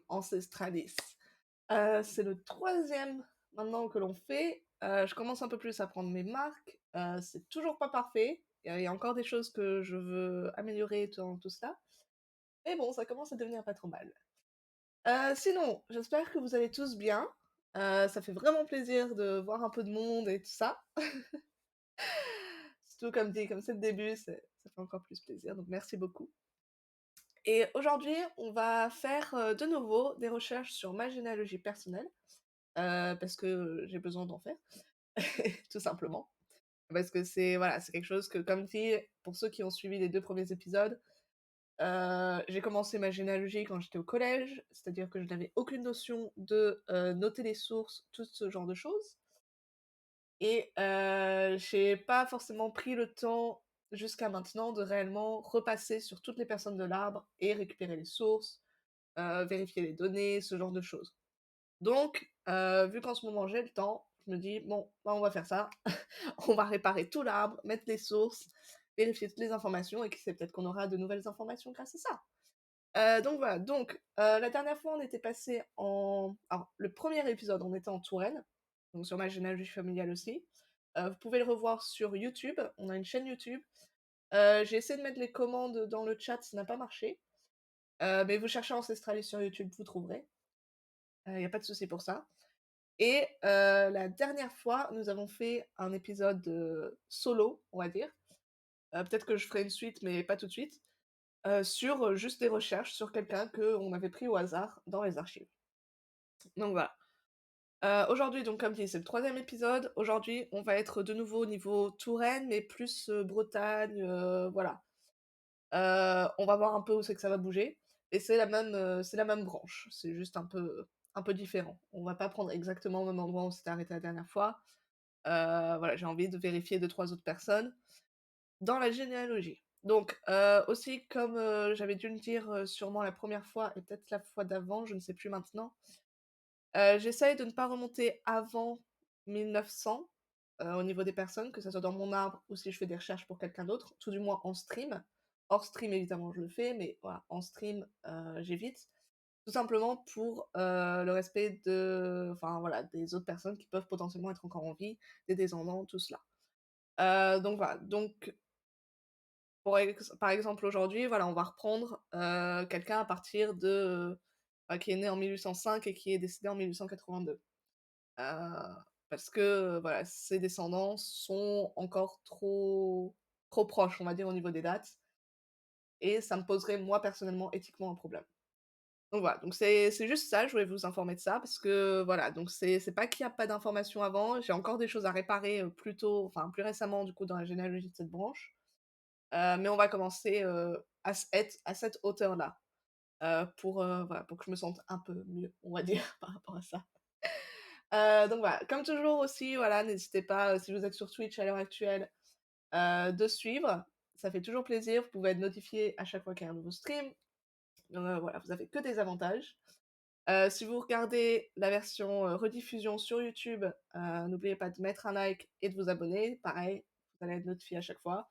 Ancestralis. C'est le troisième maintenant que l'on fait. Je commence un peu plus à prendre mes marques. C'est toujours pas parfait. Il y a encore des choses que je veux améliorer dans tout cela. Mais bon, ça commence à devenir pas trop mal. Sinon, j'espère que vous allez tous bien. Ça fait vraiment plaisir de voir un peu de monde et tout ça. Surtout comme dit, comme c'est le début, ça fait encore plus plaisir. Donc merci beaucoup. Et aujourd'hui, on va faire de nouveau des recherches sur ma généalogie personnelle. Parce que j'ai besoin d'en faire, tout simplement. Parce que c'est voilà, c'est quelque chose que, comme dit, pour ceux qui ont suivi les 2 premiers épisodes, j'ai commencé ma généalogie quand j'étais au collège, c'est-à-dire que je n'avais aucune notion de, noter les sources, tout ce genre de choses et j'ai pas forcément pris le temps, jusqu'à maintenant, de réellement repasser sur toutes les personnes de l'arbre et récupérer les sources, vérifier les données, ce genre de choses. Donc, vu qu'en ce moment j'ai le temps, je me dis: «Bon, bah, on va faire ça. On va réparer tout l'arbre, mettre les sources, vérifier toutes les informations et qui sait, peut-être qu'on aura de nouvelles informations grâce à ça». Donc voilà, donc la dernière fois on était passé en alors le premier épisode, on était en Touraine, donc sur ma généalogie familiale aussi. Vous pouvez le revoir sur YouTube, on a une chaîne YouTube. J'ai essayé de mettre les commandes dans le chat, ça n'a pas marché, mais vous cherchez Ancestralis sur YouTube, vous trouverez. Il y a pas de souci pour ça. Et la dernière fois, nous avons fait un épisode, solo, on va dire. Peut-être que je ferai une suite, mais pas tout de suite. Sur, juste des recherches sur quelqu'un qu'on avait pris au hasard dans les archives. Donc voilà. Aujourd'hui, donc comme dit, c'est le troisième épisode. Aujourd'hui, on va être de nouveau au niveau Touraine, mais plus, Bretagne, voilà. On va voir un peu où c'est que ça va bouger et c'est la même branche. C'est juste un peu différent. On va pas prendre exactement au même endroit où on s'était arrêté la dernière fois. Voilà, j'ai envie de vérifier 2 3 autres personnes dans la généalogie. Donc, aussi comme, j'avais dû le dire, sûrement la première fois et peut-être la fois d'avant, je ne sais plus maintenant, j'essaye de ne pas remonter avant 1900, au niveau des personnes, que ça soit dans mon arbre ou si je fais des recherches pour quelqu'un d'autre, tout du moins en stream. Hors stream, évidemment, je le fais, mais voilà, en stream, j'évite. Tout simplement pour, le respect de enfin voilà, des autres personnes qui peuvent potentiellement être encore en vie, des descendants, tout cela. Donc voilà, donc par exemple aujourd'hui, voilà, on va reprendre, quelqu'un à partir de, qui est né en 1805 et qui est décédé en 1882. Parce que, voilà, ses descendants sont encore trop proches, on va dire, au niveau des dates et ça me poserait, moi, personnellement, éthiquement, un problème. Donc voilà, donc c'est juste ça, je voulais vous informer de ça parce que voilà, donc c'est pas qu'il y a pas d'informations avant, j'ai encore des choses à réparer, plus tôt, enfin plus récemment du coup dans la généalogie de cette branche. Mais on va commencer, à cette hauteur-là, pour, voilà, pour que je me sente un peu mieux, on va dire, par rapport à ça. Donc voilà, comme toujours aussi, voilà, n'hésitez pas, si vous êtes sur Twitch à l'heure actuelle, de suivre. Ça fait toujours plaisir, vous pouvez être notifié à chaque fois qu'il y a un nouveau stream. Donc voilà, vous avez que des avantages. Si vous regardez la version, rediffusion sur YouTube, n'oubliez pas de mettre un like et de vous abonner. Pareil, vous allez être notifié à chaque fois.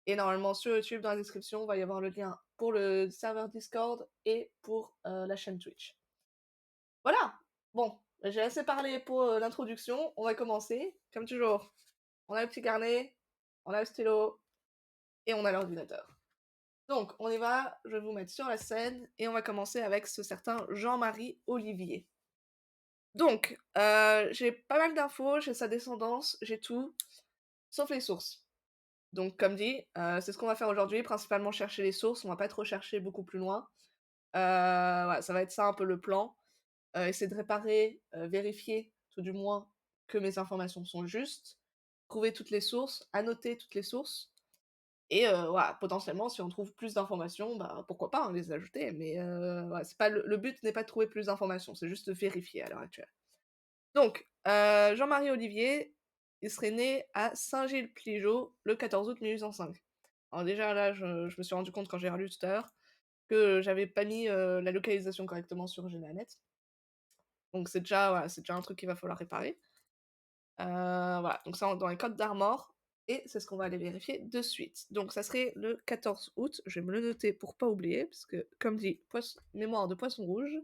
Et normalement sur YouTube, dans la description, il va y avoir le lien pour le serveur Discord et pour, la chaîne Twitch. Voilà! Bon, j'ai assez parlé pour, l'introduction, on va commencer. Comme toujours, on a le petit carnet, on a le stylo et on a l'ordinateur. Donc on y va, je vais vous mettre sur la scène et on va commencer avec ce certain Jean-Marie Olivier. Donc, j'ai pas mal d'infos, j'ai sa descendance, j'ai tout, sauf les sources. Donc comme dit, c'est ce qu'on va faire aujourd'hui, principalement chercher les sources, on va pas trop chercher beaucoup plus loin. Voilà, ça va être ça un peu le plan. Essayer de réparer, vérifier, tout du moins, que mes informations sont justes, trouver toutes les sources, annoter toutes les sources et voilà, potentiellement si on trouve plus d'informations, bah, pourquoi pas, hein, les ajouter, mais voilà, c'est pas le but n'est pas de trouver plus d'informations, c'est juste de vérifier à l'heure actuelle. Donc, Jean-Marie Olivier, il serait né à Saint-Gilles-Pligeaux le 14 août 1805. Alors déjà là, je me suis rendu compte quand j'ai relu tout à l'heure que j'avais pas mis, la localisation correctement sur Généanet. Donc c'est déjà voilà, c'est déjà un truc qu'il va falloir réparer. Voilà, donc ça dans les Côtes d'Armor. et c'est ce qu'on va aller vérifier de suite. Donc ça serait le 14 août, je vais me le noter pour pas oublier, parce que comme dit, mémoire de poisson rouge.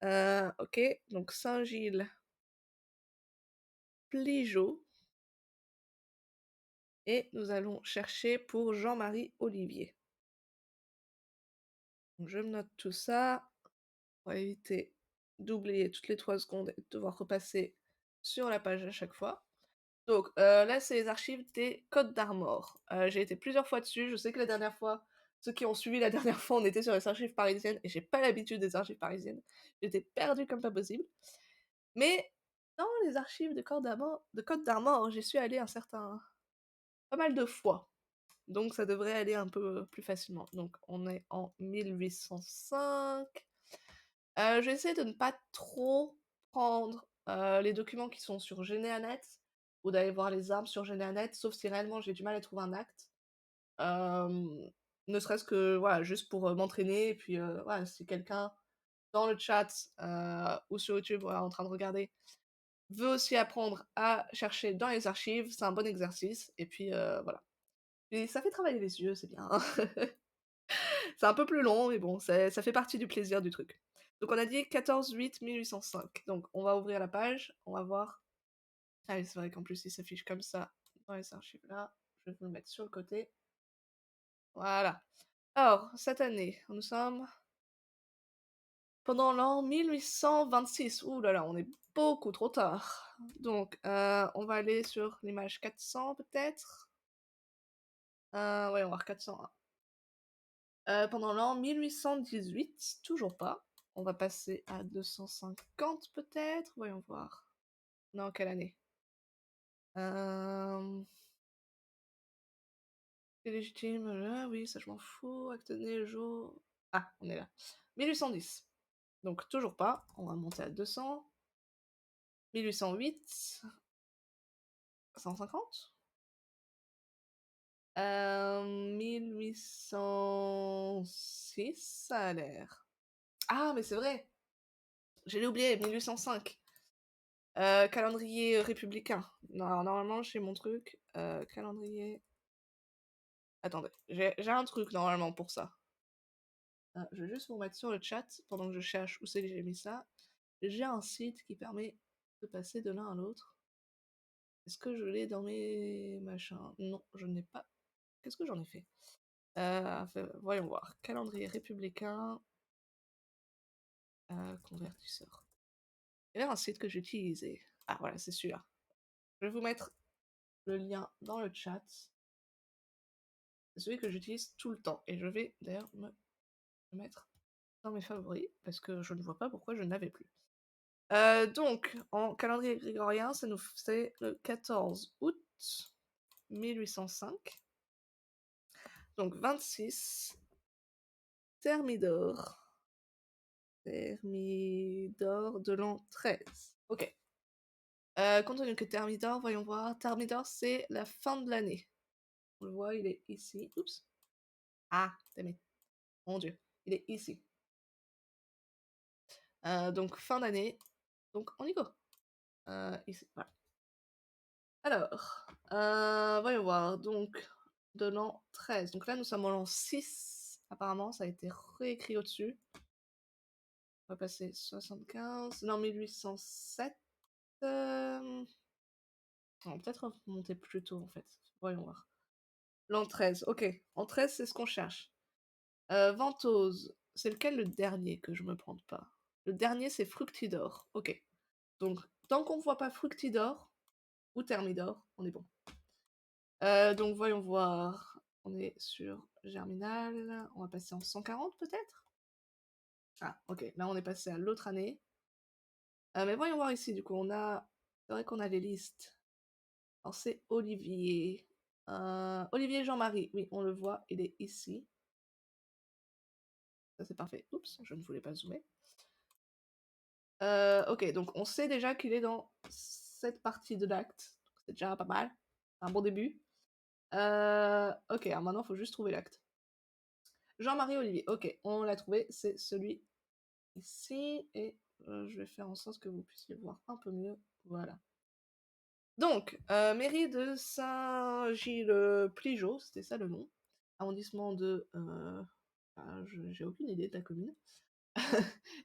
OK, donc Saint-Gilles, Pligeau, et nous allons chercher pour Jean-Marie Olivier. Donc je me note tout ça, pour éviter d'oublier toutes les 3 secondes et de devoir repasser sur la page à chaque fois. Donc, là, c'est les archives des Côtes d'Armor. J'ai été plusieurs fois dessus. Je sais que la dernière fois, ceux qui ont suivi la dernière fois, on était sur les archives parisiennes et j'ai pas l'habitude des archives parisiennes. J'étais perdue comme pas possible. Mais dans les archives de Côtes d'Armor, j'y suis allée pas mal de fois. Donc ça devrait aller un peu plus facilement. Donc on est en 1805. Je vais essayer de ne pas trop prendre, les documents qui sont sur Généanet ou d'aller voir les armes sur Généanet, sauf si réellement j'ai du mal à trouver un acte. Hem, Ne serait-ce que, voilà, juste pour, m'entraîner et puis, voilà, si quelqu'un dans le chat, ou sur YouTube, voilà, en train de regarder, veut aussi apprendre à chercher dans les archives, c'est un bon exercice et puis, voilà. Et ça fait travailler les yeux, c'est bien. C'est un peu plus long, mais bon, ça fait partie du plaisir du truc. Donc on a dit 14-8-1805. Donc on va ouvrir la page, on va voir. Ah oui, c'est vrai qu'en plus il s'affiche comme ça dans les archives là. Je vais vous le mettre sur le côté. Voilà. Alors, cette année, nous sommes pendant l'an 1826. Ouh là là, on est beaucoup trop tard. Donc, on va aller sur l'image 400 peut-être. Ouais, on va voir 400. Pendant l'an 1818, toujours pas. On va passer à 250 peut-être? Voyons voir. Non, quelle année? Hem, C'est légitime, oui, ça je m'en fous. Acte né, jour. Ah, on est là. 1810. Donc toujours pas. On va monter à 200. 1808. 150? 1806, ça a l'air. Ah, mais c'est vrai! J'allais oublier, 1805. Calendrier républicain. Non, normalement, j'ai mon truc. Calendrier. Attendez, j'ai un truc normalement pour ça. Je vais juste vous mettre sur le chat pendant que je cherche où c'est que j'ai mis ça. J'ai un site qui permet de passer de l'un à l'autre. Est-ce que je l'ai dans mes machins? Non, je n'ai pas. Qu'est-ce que j'en ai fait? Voyons voir. Calendrier républicain. Convertisseur. Il y avait un site que j'utilisais. Ah voilà, c'est celui-là. Je vais vous mettre le lien dans le chat. C'est celui que j'utilise tout le temps. Et je vais d'ailleurs me le mettre dans mes favoris, parce que je ne vois pas pourquoi je n'avais plus. Donc, en calendrier grégorien, ça nous fait le 14 août 1805. Donc 26, Thermidor. Thermidor de l'an 13. Ok. Compte tenu que Thermidor, voyons voir. Thermidor, c'est la fin de l'année. On le voit, il est ici. Oups. Ah, damn it. Mon Dieu. Il est ici. Donc fin d'année. Donc on y go. Ici, voilà. Alors, voyons voir. Donc, de l'an 13. Donc là, nous sommes en l'an 6. Apparemment, ça a été réécrit au-dessus. On va passer 75. Non, 1807. On va peut-être remonter plus tôt, en fait. Voyons voir. L'an 13. Ok. En 13, c'est ce qu'on cherche. Ventose. C'est lequel le dernier que je me plante pas? Le dernier, c'est Fructidor. Ok. Donc, tant qu'on ne voit pas Fructidor ou Thermidor, on est bon. Donc voyons voir. On est sur Germinal. On va passer en 140 peut-être? Ah, ok. Là, on est passé à l'autre année. Mais voyons voir ici, du coup, on a. C'est vrai qu'on a les listes. Alors, c'est Olivier. Olivier Jean-Marie. Oui, on le voit, il est ici. Ça, c'est parfait. Oups, je ne voulais pas zoomer. Ok, donc on sait déjà qu'il est dans cette partie de l'acte. C'est déjà pas mal. Un bon début. Ok, alors maintenant, il faut juste trouver l'acte. Jean-Marie Olivier, ok, on l'a trouvé, c'est celui ici, et je vais faire en sorte que vous puissiez voir un peu mieux, voilà. Donc, mairie de Saint-Gilles-Pligeaux, c'était ça le nom. Arrondissement de, j'ai aucune idée de la commune.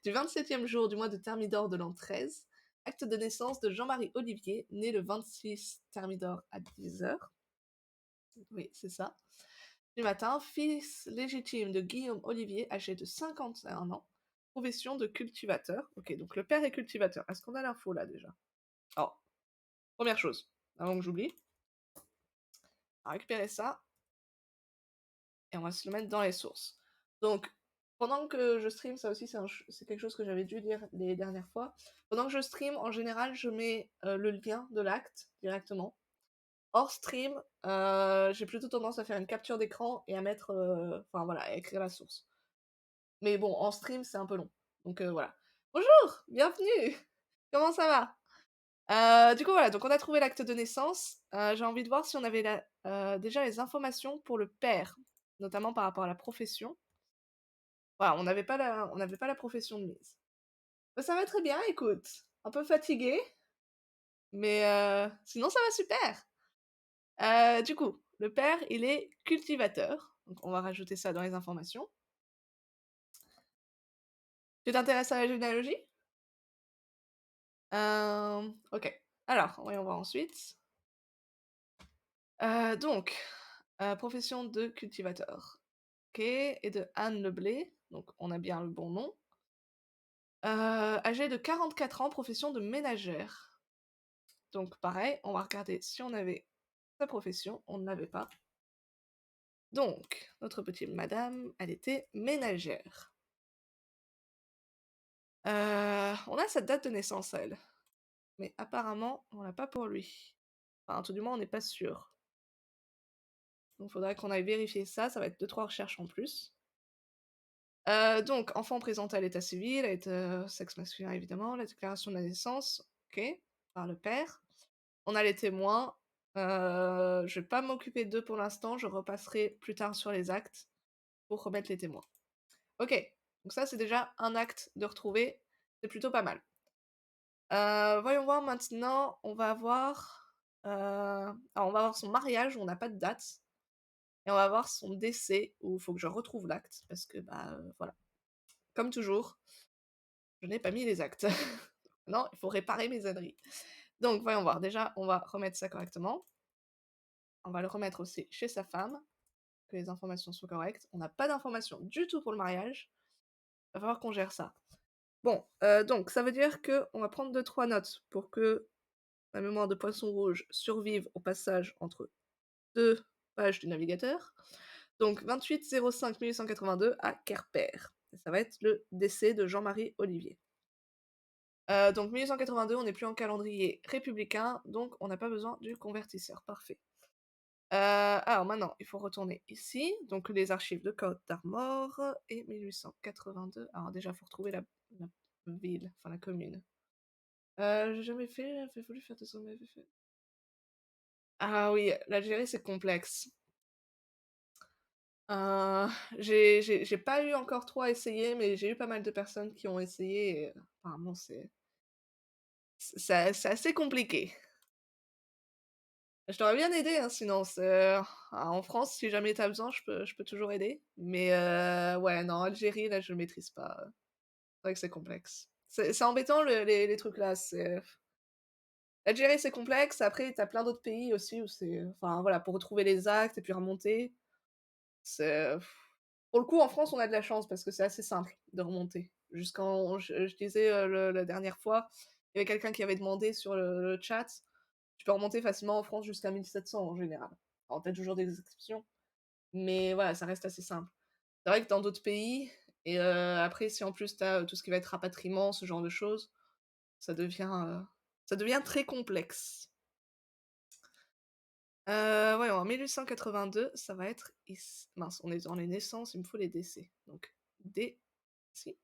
Du 27e jour du mois de Thermidor de l'an 13, acte de naissance de Jean-Marie Olivier, né le 26 Thermidor à 10 heures. Oui, c'est ça. Du matin, fils légitime de Guillaume Olivier, âgé de 51 ans, profession de cultivateur. Ok, donc le père est cultivateur. Est-ce qu'on a l'info là déjà? Oh, première chose, avant que j'oublie, on va récupérer ça et on va se le mettre dans les sources. Donc, pendant que je stream, ça aussi c'est quelque chose que j'avais dû dire les dernières fois. Pendant que je stream, en général, je mets le lien de l'acte directement. Hors stream, j'ai plutôt tendance à faire une capture d'écran et à mettre, enfin voilà, à écrire la source. Mais bon, en stream, c'est un peu long. Donc voilà. Bonjour, bienvenue. Comment ça va? Du coup, voilà, donc on a trouvé l'acte de naissance. J'ai envie de voir si on avait déjà les informations pour le père, notamment par rapport à la profession. Voilà, on n'avait pas la profession de mise. Bah, ça va très bien, écoute. Un peu fatigué, mais sinon ça va super. Du coup, le père, il est cultivateur. Donc on va rajouter ça dans les informations. Tu t'intéresses à la généalogie? Ok. Alors, voyons voir ensuite. Donc, profession de cultivateur. Ok, et de Anne Leblé, donc on a bien le bon nom. Âgée de 44 ans, profession de ménagère. Donc pareil, on va regarder si on avait sa profession, on ne l'avait pas. Donc, notre petite madame, elle était ménagère. On a sa date de naissance, elle. Mais apparemment, on l'a pas pour lui. Enfin, tout du moins, on n'est pas sûr. Donc faudrait qu'on aille vérifier ça, ça va être 2-3 recherches en plus. Donc, enfant présenté à l'état civil, sexe masculin évidemment, la déclaration de la naissance, ok, par le père. On a les témoins, je vais pas m'occuper d'eux pour l'instant, je repasserai plus tard sur les actes pour remettre les témoins. Ok, donc ça c'est déjà un acte de retrouver, c'est plutôt pas mal. Voyons voir maintenant, alors on va avoir son mariage où on n'a pas de date, et on va avoir son décès où il faut que je retrouve l'acte, parce que bah voilà. Comme toujours, je n'ai pas mis les actes. Non, il faut réparer mes âneries. Donc voyons voir, déjà on va remettre ça correctement. On va le remettre aussi chez sa femme, que les informations soient correctes. On n'a pas d'informations du tout pour le mariage. Il va falloir qu'on gère ça. Bon, donc ça veut dire qu'on va prendre 2-3 notes pour que la mémoire de poisson rouge survive au passage entre deux pages du navigateur. Donc 28-05-1882 à Querpère. Et ça va être le décès de Jean-Marie Olivier. Donc 1882, on n'est plus en calendrier républicain, donc on n'a pas besoin du convertisseur. Parfait. Alors maintenant, il faut retourner ici, donc les archives de Côte d'Armor, et 1882. Alors déjà, il faut retrouver la ville, enfin la commune. J'ai jamais fait, j'ai voulu faire des sommes, mais fait. Ah oui, l'Algérie, c'est complexe. Euh, j'ai pas eu encore trop à essayer, mais j'ai eu pas mal de personnes qui ont essayé, et apparemment, c'est assez compliqué. Je t'aurais bien aidé, hein, sinon. En France, si jamais t'as besoin, je peux toujours aider. Mais ouais, non, Algérie, là, je le maîtrise pas. C'est vrai que c'est complexe. C'est embêtant, les trucs là. L'Algérie, c'est complexe. Après, t'as plein d'autres pays aussi où c'est. Enfin, voilà, pour retrouver les actes et puis remonter. C'est. Pour le coup, en France, on a de la chance parce que c'est assez simple de remonter. Je disais la dernière fois, il y avait quelqu'un qui avait demandé sur le chat. Tu peux remonter facilement en France jusqu'à 1700 en général. Alors, t'as toujours des exceptions, mais voilà, ça reste assez simple. C'est vrai que dans d'autres pays, et après, si en plus t'as tout ce qui va être rapatriement, ce genre de choses, ça devient très complexe. Ouais, en 1882, ça va être mince, on est dans les naissances, il me faut les décès. Donc, si,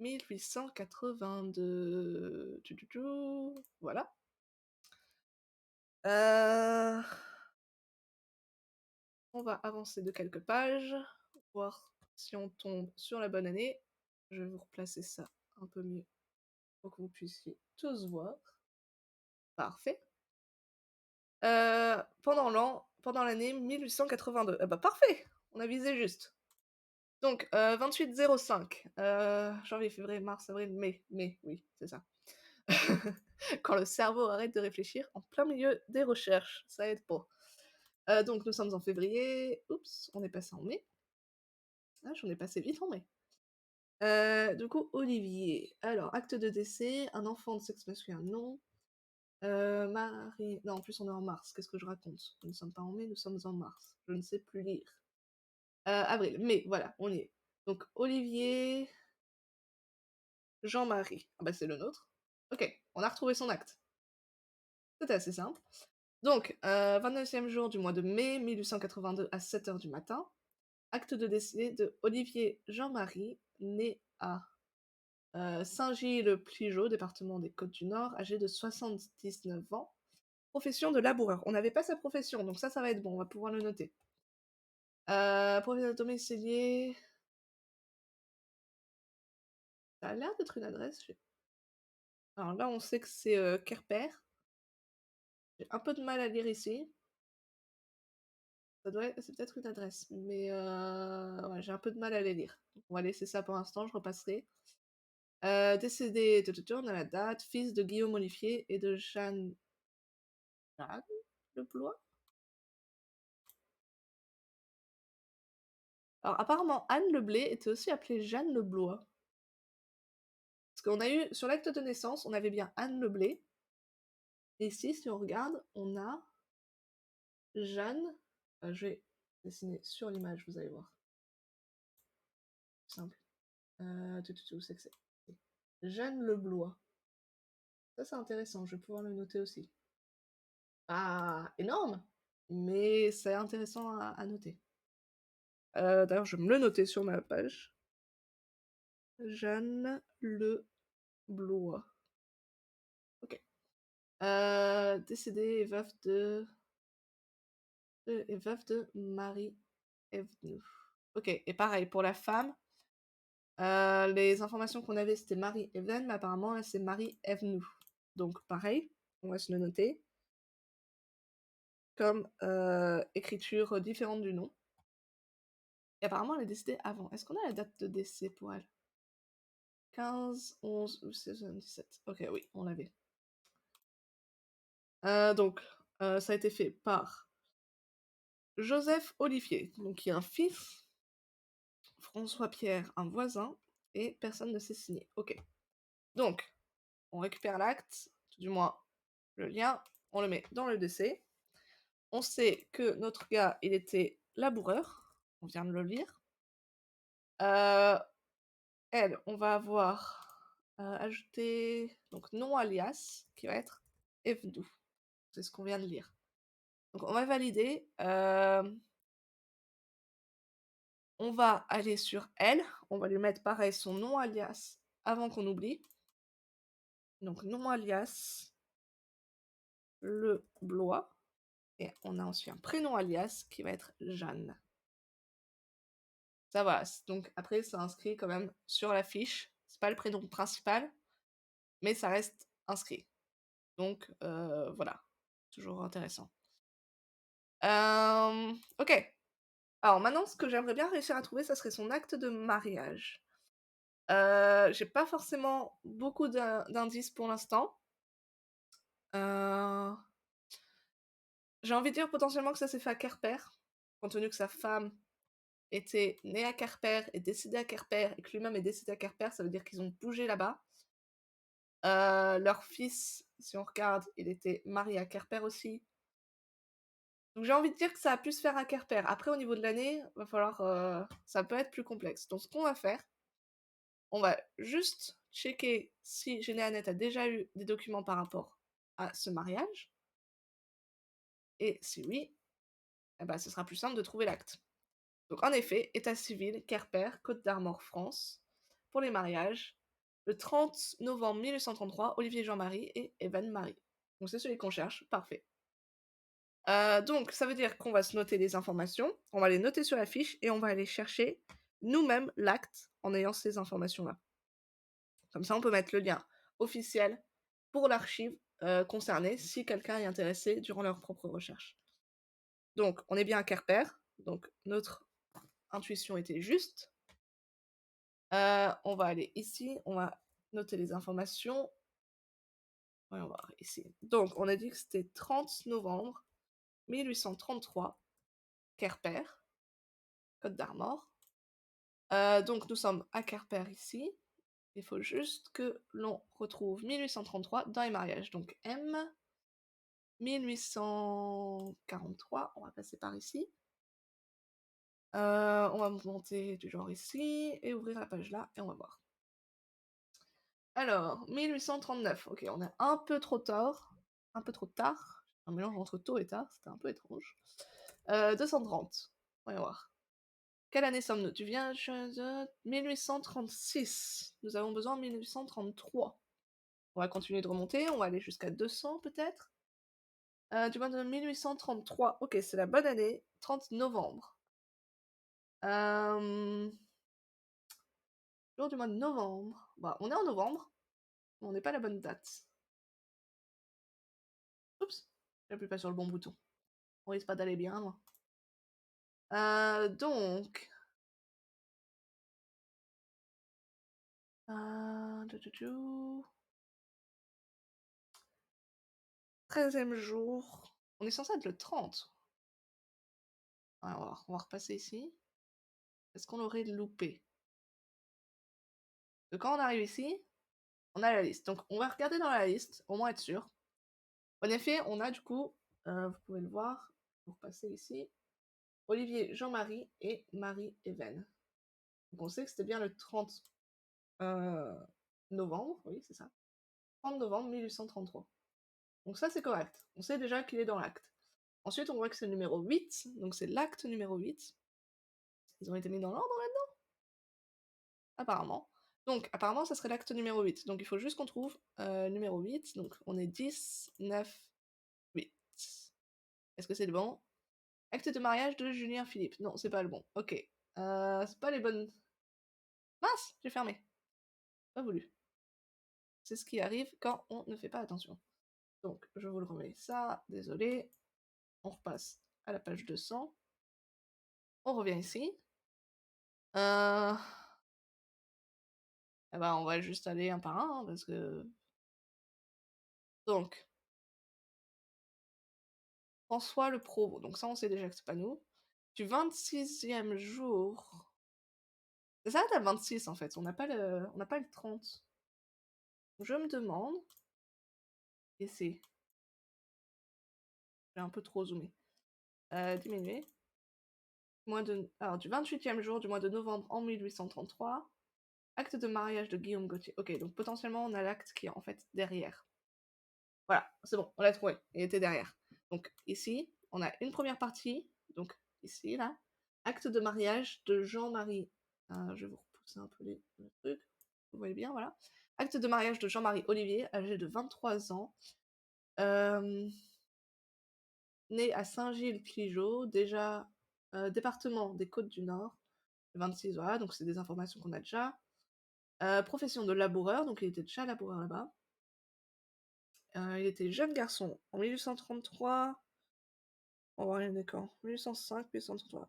1882. Voilà. Euh, On va avancer de quelques pages, voir si on tombe sur la bonne année. Je vais vous replacer ça un peu mieux pour que vous puissiez tous voir. Parfait. Pendant l'année 1882. Ah bah, parfait! On a visé juste. Donc 28-05, janvier, février, mars, avril, mai, oui, c'est ça. Quand le cerveau arrête de réfléchir en plein milieu des recherches, ça aide pas. Donc nous sommes en février. Oups, on est passé en mai. Ah, j'en ai passé vite en mai. Du coup, Olivier. Alors, acte de décès, un enfant de sexe masculin, non. Marie. Non, en plus, on est en mars. Qu'est-ce que je raconte? Nous ne sommes pas en mai, nous sommes en mars. Je ne sais plus lire. Avril, mai, voilà, on y est. Donc, Olivier, Jean-Marie. Ah bah, c'est le nôtre. Ok, on a retrouvé son acte. C'était assez simple. Donc, 29e jour du mois de mai 1882 à 7 h du matin. Acte de décès de Olivier Jean-Marie, né à Saint-Gilles-Pligeaux, département des Côtes-du-Nord, âgé de 79 ans. Profession de laboureur. On n'avait pas sa profession, donc ça va être bon, on va pouvoir le noter. Profession domicilié. Ça a l'air d'être une adresse. Alors là, on sait que c'est Querper. J'ai un peu de mal à lire ici. C'est peut-être une adresse, mais ouais, j'ai un peu de mal à les lire. Donc, on va laisser ça pour l'instant, je repasserai. Décédé, on a la date, fils de Guillaume Olivier et de Jeanne Leblois. Alors apparemment, Anne Leblé était aussi appelée Jeanne Leblois. Parce qu'on a eu, sur l'acte de naissance, on avait bien Anne Leblé. Et ici, si on regarde, on a Jeanne. Je vais dessiner sur l'image, vous allez voir. Simple. Où c'est que c'est? Jeanne Leblois. Ça, c'est intéressant, je vais pouvoir le noter aussi. Ah, énorme! Mais c'est intéressant à noter. D'ailleurs, je vais me le noter sur ma page. Jeanne Leblois. Ok. Décédée et veuve de Marie Evenou. Ok, et pareil, pour la femme, les informations qu'on avait, c'était Marie Even, mais apparemment, là, c'est Marie Evenou. Donc, pareil, on va se le noter. Comme écriture différente du nom. Et apparemment, elle est décédée avant. Est-ce qu'on a la date de décès pour elle? 15, 11 ou 16, 17. Ok, oui, on l'avait. Donc, ça a été fait par Joseph Olivier, donc qui est un fils, François-Pierre, un voisin, et personne ne s'est signé. Ok. Donc, on récupère l'acte, tout du moins le lien, on le met dans le décès. On sait que notre gars, il était laboureur, on vient de le lire. Elle, on va avoir ajouté donc nom alias qui va être Evdou. C'est ce qu'on vient de lire. Donc on va valider. On va aller sur elle. On va lui mettre pareil son nom alias avant qu'on oublie. Donc nom alias Le Blois. Et on a ensuite un prénom alias qui va être Jeanne. Ça va. Donc après, c'est inscrit quand même sur la fiche. C'est pas le prénom principal, mais ça reste inscrit. Donc voilà. Toujours intéressant. Ok. Alors maintenant, ce que j'aimerais bien réussir à trouver, ça serait son acte de mariage. J'ai pas forcément beaucoup d'indices pour l'instant. Euh, J'ai envie de dire potentiellement que ça s'est fait à Querper, compte tenu que sa femme était née à Querper et décédée à Querper, et que lui-même est décédé à Querper, ça veut dire qu'ils ont bougé là-bas. Leur fils, si on regarde, il était marié à Querper aussi. Donc j'ai envie de dire que ça a pu se faire à Querper. Après, au niveau de l'année, va falloir, ça peut être plus complexe. Donc ce qu'on va faire, on va juste checker si Généanet a déjà eu des documents par rapport à ce mariage. Et si oui, eh ben, ce sera plus simple de trouver l'acte. Donc en effet, état civil, Querper, Côte d'Armor, France, pour les mariages, le 30 novembre 1833, Olivier Jean-Marie et Evan Marie. Donc c'est celui qu'on cherche, parfait. Donc ça veut dire qu'on va se noter les informations, on va les noter sur la fiche et on va aller chercher nous-mêmes l'acte en ayant ces informations-là. Comme ça, on peut mettre le lien officiel pour l'archive concernée si quelqu'un est intéressé durant leur propre recherche. Donc, on est bien à Querper, donc notre intuition était juste. On va aller ici, on va noter les informations. Voyons voir ici. Donc, on a dit que c'était 30 novembre 1833, Querper, Côte d'Armor. Donc, nous sommes à Querper ici. Il faut juste que l'on retrouve 1833 dans les mariages. Donc, M, 1843, on va passer par ici. On va monter du genre ici et ouvrir la page là et on va voir. Alors, 1839, ok, on est un peu trop tard. Un peu trop tard. Un mélange entre tôt et tard, c'était un peu étrange. 230, voyons voir. Quelle année sommes-nous? Tu viens de 1836. Nous avons besoin de 1833. On va continuer de remonter, on va aller jusqu'à 200 peut-être. Du mois de 1833, ok, c'est la bonne année, 30 novembre. Jour du mois de novembre. Bah, on est en novembre, mais on n'est pas à la bonne date. Oups, j'appuie pas sur le bon bouton. On risque pas d'aller bien, moi. Donc... 13e jour. On est censé être le 30. Alors, on va repasser ici. Est-ce qu'on aurait loupé? Donc, quand on arrive ici, on a la liste. Donc, on va regarder dans la liste, au moins être sûr. En effet, on a du coup, vous pouvez le voir, pour passer ici, Olivier, Jean-Marie et Marie-Hélène. Donc, on sait que c'était bien le 30 novembre, oui, c'est ça. 30 novembre 1833. Donc ça, c'est correct. On sait déjà qu'il est dans l'acte. Ensuite, on voit que c'est le numéro 8, donc c'est l'acte numéro 8. Ils ont été mis dans l'ordre là-dedans? Apparemment. Donc, apparemment, ça serait l'acte numéro 8. Donc, il faut juste qu'on trouve numéro 8. Donc, on est 10, 9, 8. Est-ce que c'est le bon? Acte de mariage de Julien Philippe. Non, c'est pas le bon. Ok. C'est pas les bonnes... Mince, j'ai fermé. Pas voulu. C'est ce qui arrive quand on ne fait pas attention. Donc, je vous le remets ça. Désolé. On repasse à la page 200. On revient ici. Euh... Eh ben, on va juste aller un par un, hein, parce que... Donc, François le Provost. Donc ça, on sait déjà que c'est pas nous. Du 26e jour... Ça s'arrête à 26, en fait. On n'a pas le 30. Je me demande... Et c'est... J'ai un peu trop zoomé. Diminuer. Alors, du 28e jour du mois de novembre en 1833. Acte de mariage de Guillaume Gauthier. Ok, donc potentiellement, on a l'acte qui est en fait derrière. Voilà, c'est bon, on l'a trouvé. Il était derrière. Donc ici, on a une première partie. Donc ici, là. Acte de mariage de Jean-Marie. Je vais vous repousser un peu le truc. Vous voyez bien, voilà. Acte de mariage de Jean-Marie Olivier, âgé de 23 ans. Né à Saint-Gilles-Cligeot, déjà département des Côtes-du-Nord. 26, voilà, donc c'est des informations qu'on a déjà. Profession de laboureur, donc il était déjà laboureur là-bas. Il était jeune garçon en 1833. On va voir les quand 1805, 1833.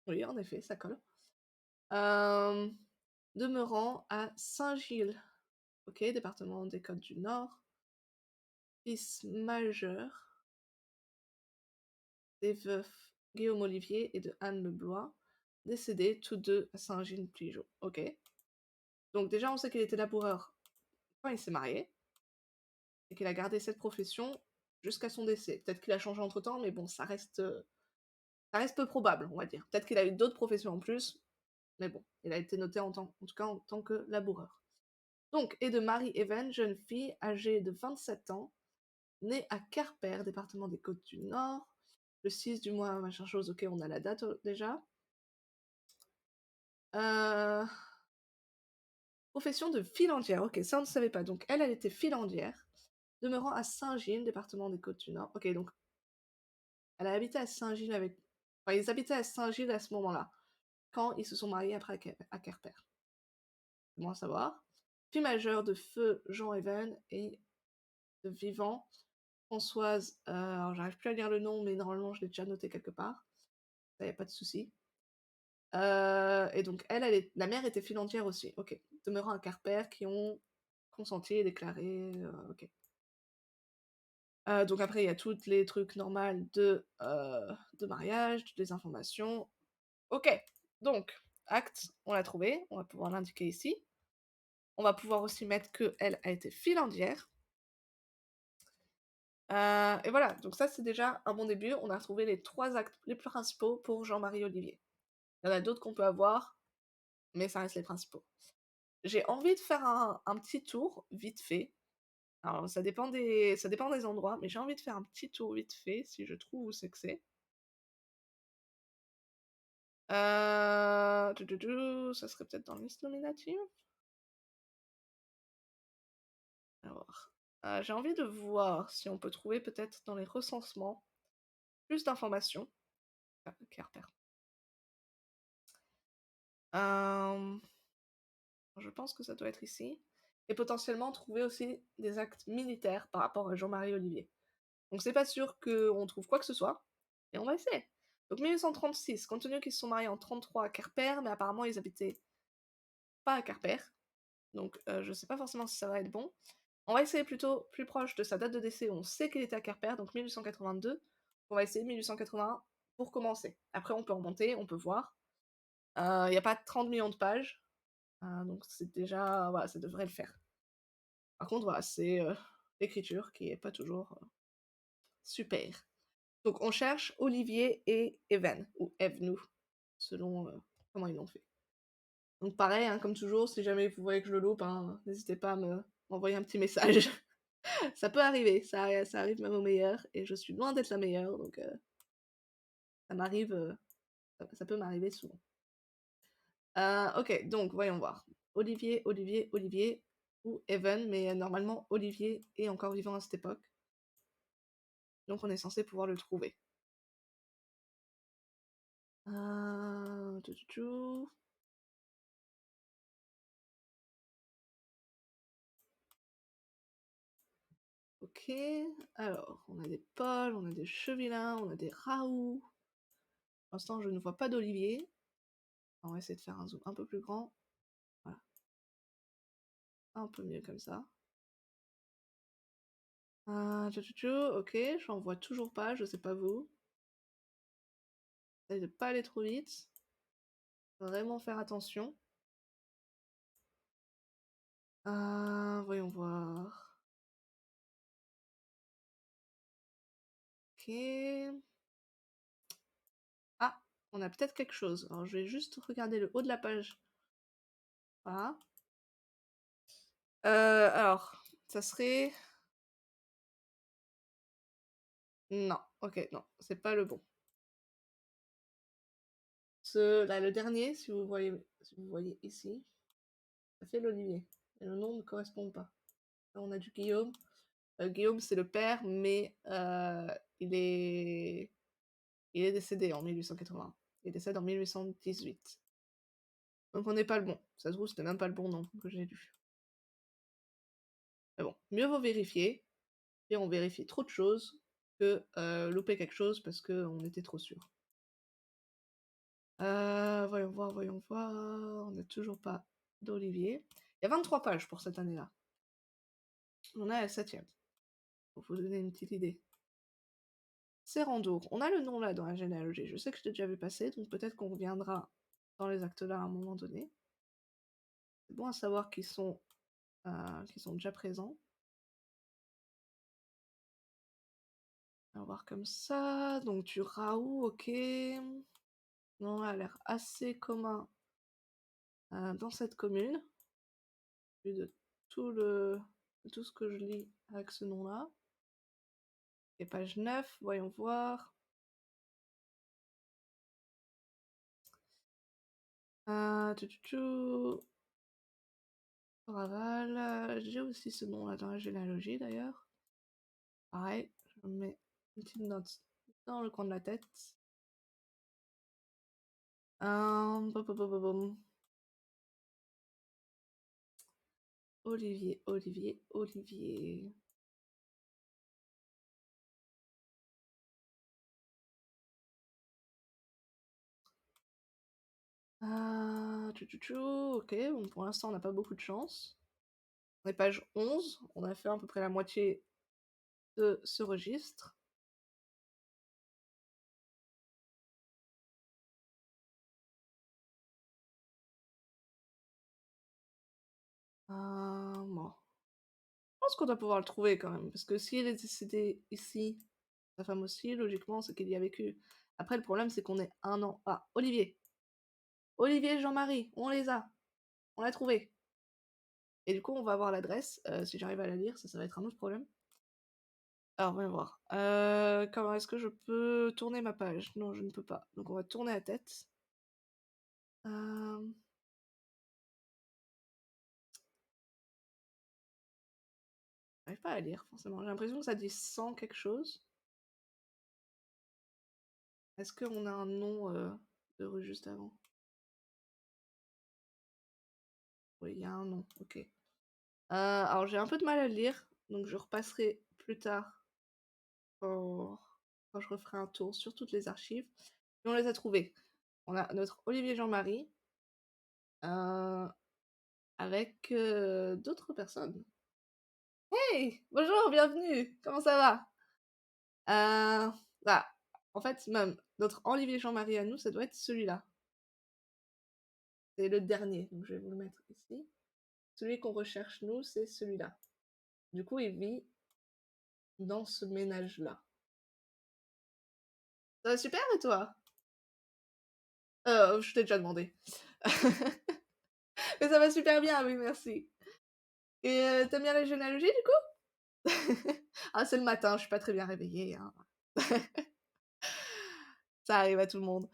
Oui, en effet, ça colle. Demeurant à Saint-Gilles, ok, département des Côtes du Nord. Fils majeur des veufs Guillaume Olivier et de Anne Leblois, décédés tous deux à Saint-Gilles-Pligeot. Ok. Donc déjà, on sait qu'il était laboureur quand il s'est marié, et qu'il a gardé cette profession jusqu'à son décès. Peut-être qu'il a changé entre-temps, mais bon, ça reste peu probable, on va dire. Peut-être qu'il a eu d'autres professions en plus, mais bon, il a été noté en tout cas en tant que laboureur. Donc, et de Marie Even, jeune fille âgée de 27 ans, née à Querper, département des Côtes du Nord, le 6 du mois, machin chose, ok, on a la date déjà. Profession de filandière, ok, ça on ne savait pas. Donc elle était filandière, demeurant à Saint-Gilles, département des Côtes du Nord. Ok, donc elle a habité à Saint-Gilles avec... Enfin, ils habitaient à Saint-Gilles à ce moment-là, quand ils se sont mariés après à Querper. C'est bon à savoir. fille majeure de feu Jean Even et de vivant Françoise, alors j'arrive plus à lire le nom, mais normalement je l'ai déjà noté quelque part, ça y a pas de souci. Et donc elle est la mère était filandière aussi, OK. Demeurant à Quimper qui ont consenti et déclaré, OK. Donc après il y a toutes les trucs normales de mariage, toutes les informations. OK, donc acte, on l'a trouvé, on va pouvoir l'indiquer ici. On va pouvoir aussi mettre qu'elle a été filandière. Et voilà, donc ça c'est déjà un bon début, on a retrouvé les 3 actes les plus principaux pour Jean-Marie Olivier. Il y en a d'autres qu'on peut avoir, mais ça reste les principaux. J'ai envie de faire un petit tour, vite fait. Alors ça dépend des endroits, mais j'ai envie de faire un petit tour vite fait, si je trouve où c'est que c'est. Ça serait peut-être dans liste nominative? Alors, j'ai envie de voir si on peut trouver peut-être dans les recensements plus d'informations. OK, repère. Hem, je pense que ça doit être ici et potentiellement trouver aussi des actes militaires par rapport à Jean-Marie Olivier. Donc c'est pas sûr qu'on trouve quoi que ce soit, mais on va essayer. Donc 1836, compte tenu qu'ils se sont mariés en 33 à Quimper, mais apparemment ils habitaient pas à Quimper, donc je sais pas forcément si ça va être bon. On va essayer plutôt plus proche de sa date de décès, on sait qu'il était à Quimper, donc 1882. On va essayer 1881 pour commencer. Après on peut remonter, on peut voir. Il y a pas 30 millions de pages, donc c'est déjà voilà, ça devrait le faire. Par contre voilà, c'est, l'écriture qui est pas toujours, super. Donc on cherche Olivier et Even, ou Evenou, selon, comment ils l'ont fait. Donc pareil, hein, comme toujours, si jamais vous voyez que je le loupe, hein, n'hésitez pas à m'envoyer un petit message. Ça peut arriver, ça arrive même aux meilleurs, et je suis loin d'être la meilleure, donc ça m'arrive, ça peut m'arriver souvent. OK, donc voyons voir. Olivier, Olivier, Olivier, ou Even, mais normalement Olivier est encore vivant à cette époque, donc on est censé pouvoir le trouver. Tchou. OK, alors on a des Paul, on a des Chevilin, on a des Raoult. Pour l'instant, je ne vois pas d'Olivier. On va essayer de faire un zoom un peu plus grand. Voilà, un peu mieux comme ça. OK, j'en vois toujours pas, je sais pas vous. J'essaie de pas aller trop vite. Vraiment faire attention. Voyons voir. OK. Ah, on a peut-être quelque chose. Alors je vais juste regarder le haut de la page. Voilà. Alors, ça serait... Non, OK, non, c'est pas le bon. Là, le dernier, si vous voyez ici, ça fait l'Olivier. Et le nom ne correspond pas. Là, on a du Guillaume. Guillaume, c'est le père, mais il est décédé en 1880. Il décède en 1818. Donc on n'est pas le bon. Ça se trouve, c'était même pas le bon nom que j'ai lu. Mais bon, mieux vaut vérifier. Et on vérifie trop de choses que louper quelque chose parce qu'on était trop sûr. Voyons voir, voyons voir. On n'a toujours pas d'Olivier. Il y a 23 pages pour cette année-là. On est à la 7ème. Pour vous donner une petite idée. Sérandour. On a le nom là dans la généalogie. Je sais que je t'ai déjà vu passer, donc peut-être qu'on reviendra dans les actes là à un moment donné. C'est bon à savoir qu'ils sont déjà présents. On va voir comme ça. Donc du Raoult, ok. Non, elle a l'air assez commun dans cette commune. Vu de tout ce que je lis avec ce nom-là. Et page 9, voyons voir. Tchou. Raval. J'ai aussi ce nom-là dans la généalogie d'ailleurs. Pareil, je me mets une petite note dans le coin de la tête. Pom, pom, pom, pom, pom. Olivier, Olivier, Olivier. Ok, bon, pour l'instant on n'a pas beaucoup de chance. On est page 11, on a fait à peu près la moitié de ce registre. Bon. Je pense qu'on doit pouvoir le trouver quand même, parce que s'il est décédé ici, sa femme aussi, logiquement, c'est qu'il y a vécu. Après, le problème, c'est qu'on est un an. Ah, Olivier. Olivier et Jean-Marie, on les a. On l'a trouvé. Et du coup, on va avoir l'adresse. Si j'arrive à la lire, ça va être un autre problème. Alors, voyons voir. Comment est-ce que je peux tourner ma page? Non, je ne peux pas. Donc, on va tourner la tête. J'arrive pas à lire, forcément. J'ai l'impression que ça dit 100 quelque chose. Est-ce qu'on a un nom de rue juste avant? Oui, il y a un nom, ok. Alors j'ai un peu de mal à le lire, donc je repasserai plus tard quand, quand je referai un tour sur toutes les archives. Et on les a trouvés. On a notre Olivier Jean-Marie euh, avec d'autres personnes. Hey! Bonjour, bienvenue! Comment ça va? Bah, en fait, même notre Olivier Jean-Marie à nous, ça doit être celui-là. C'est le dernier, donc je vais vous le mettre ici. Celui qu'on recherche, nous, c'est celui-là. Du coup, il vit dans ce ménage-là. Ça va super, et toi? Je t'ai déjà demandé. Mais ça va super bien, oui, merci. Et t'aimes bien la généalogie, du coup? Ah, c'est le matin, je suis pas très bien réveillée, hein. Ça arrive à tout le monde.